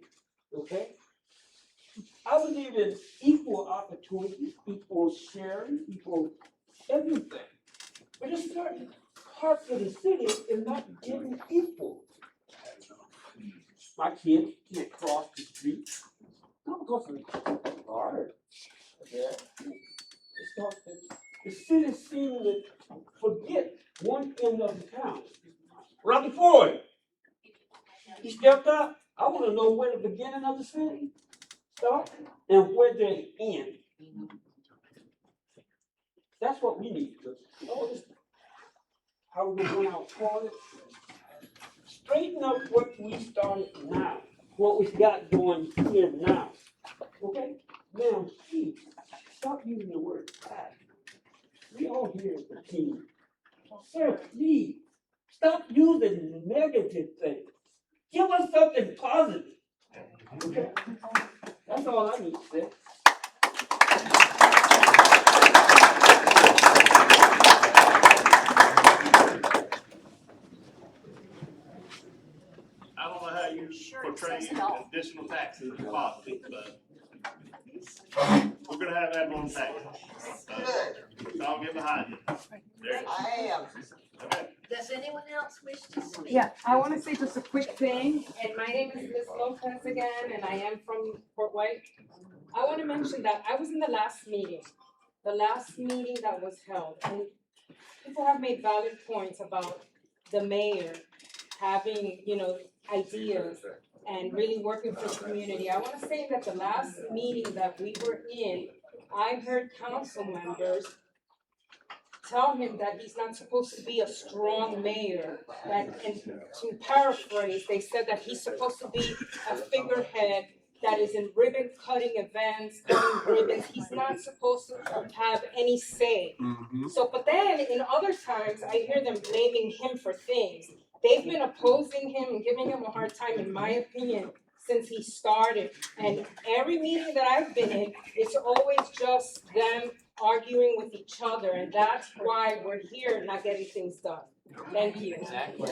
okay? I believe in equal opportunity, equal sharing, equal everything. But in certain parts of the city is not given equal. My kids can't cross the street, not because it's hard. It's because the city seems to forget one end of the town. Rocky Ford, he stepped up. I want to know where the beginning of the city start and where they end. That's what we need to do. Oh, how we going out for it? Straighten up what we started now, what we got going here now. Okay? Now, please, stop using the word bad. We all here as a team. Sir, please, stop using negative things. Give us something positive. Okay? That's all I need to say. I don't know how you portray additional taxes as positive, but we're gonna have that on taxes. So I'll get behind you. There. I am. Okay. Does anyone else wish to speak? Yeah, I want to say just a quick thing, and my name is Liz Lopez again, and I am from Fort White. I want to mention that I was in the last meeting that was held, and people have made valid points about the mayor having, ideas and really working for the community. I want to say that the last meeting that we were in, I heard council members tell him that he's not supposed to be a strong mayor. And to paraphrase, they said that he's supposed to be a figurehead that is in ribbon cutting events, cutting ribbons. He's not supposed to have any say. So, but then in other times, I hear them blaming him for things. They've been opposing him and giving him a hard time, in my opinion, since he started. And every meeting that I've been in, it's always just them arguing with each other, and that's why we're here not getting things done. Thank you. Exactly.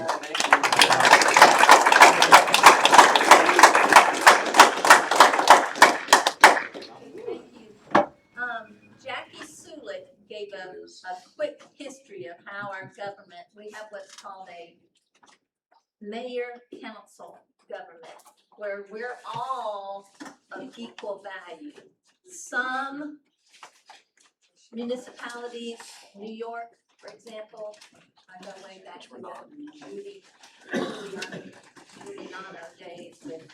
Jackie a quick history of how our government, we have what's called a mayor-council government, where we're all of equal value. Some municipalities, New York, for example, I go way back to the Giuliano days with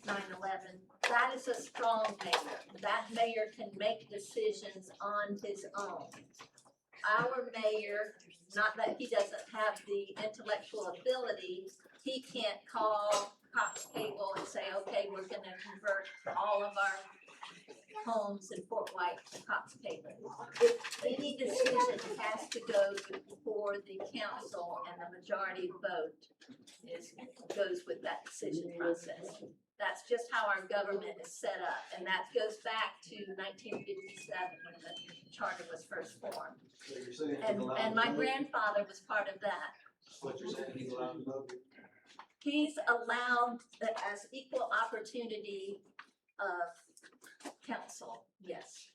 9/11. That is a strong mayor. That mayor can make decisions on his own. Our mayor, not that he doesn't have the intellectual ability, he can't call Cox Cable and say, okay, we're gonna convert all of our homes in Fort White to Cox Cable. If any decision has to go before the council and the majority vote goes with that decision process. That's just how our government is set up, and that goes back to 1957 when the charter was first formed. And my grandfather was part of that. What you're saying, he's allowed to vote? He's allowed as equal opportunity of council, yes.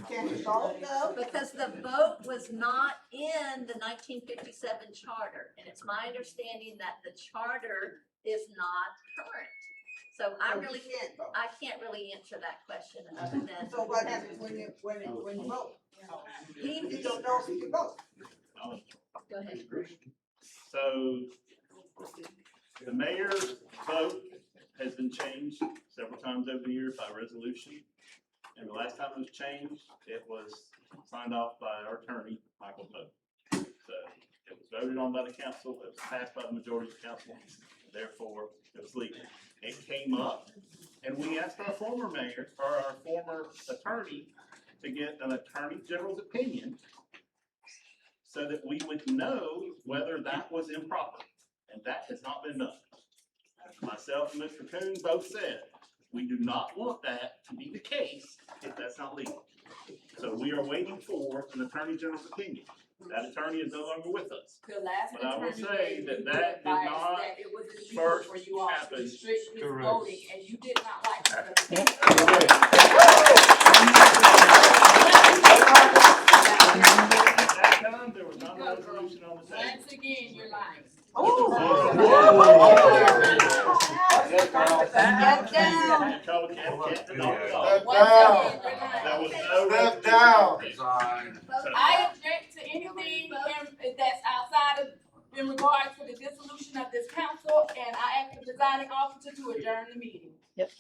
Can you vote though? Because the vote was not in the 1957 charter, and it's my understanding that the charter is not current. So I really can't really answer that question other than. So what happens when you vote? You don't know if you can vote. Go ahead. So the mayor's vote has been changed several times over the years by resolution. And the last time it was changed, it was signed off by our attorney, Michael Pope. So it was voted on by the council, it was passed by the majority of the council, therefore it was legal. It came up, and we asked our former mayor, or our former attorney, to get an attorney general's opinion so that we would know whether that was improper, and that has not been done. Myself and Mr. Coon both said, we do not want that to be the case if that's not legal. So we are waiting for an attorney general's opinion. That attorney is no longer with us. The last But I will attorney say gave that you that did advice not that it was illegal first for you all to happen. restrict his Correct. voting, and you did not like it. At that time, there was not a resolution on the table. Once again, you're lying. Step down. Step down. I object to anything that's outside of, in regards to the dissolution of this council, and I ask the presiding officer to adjourn the meeting. Yep.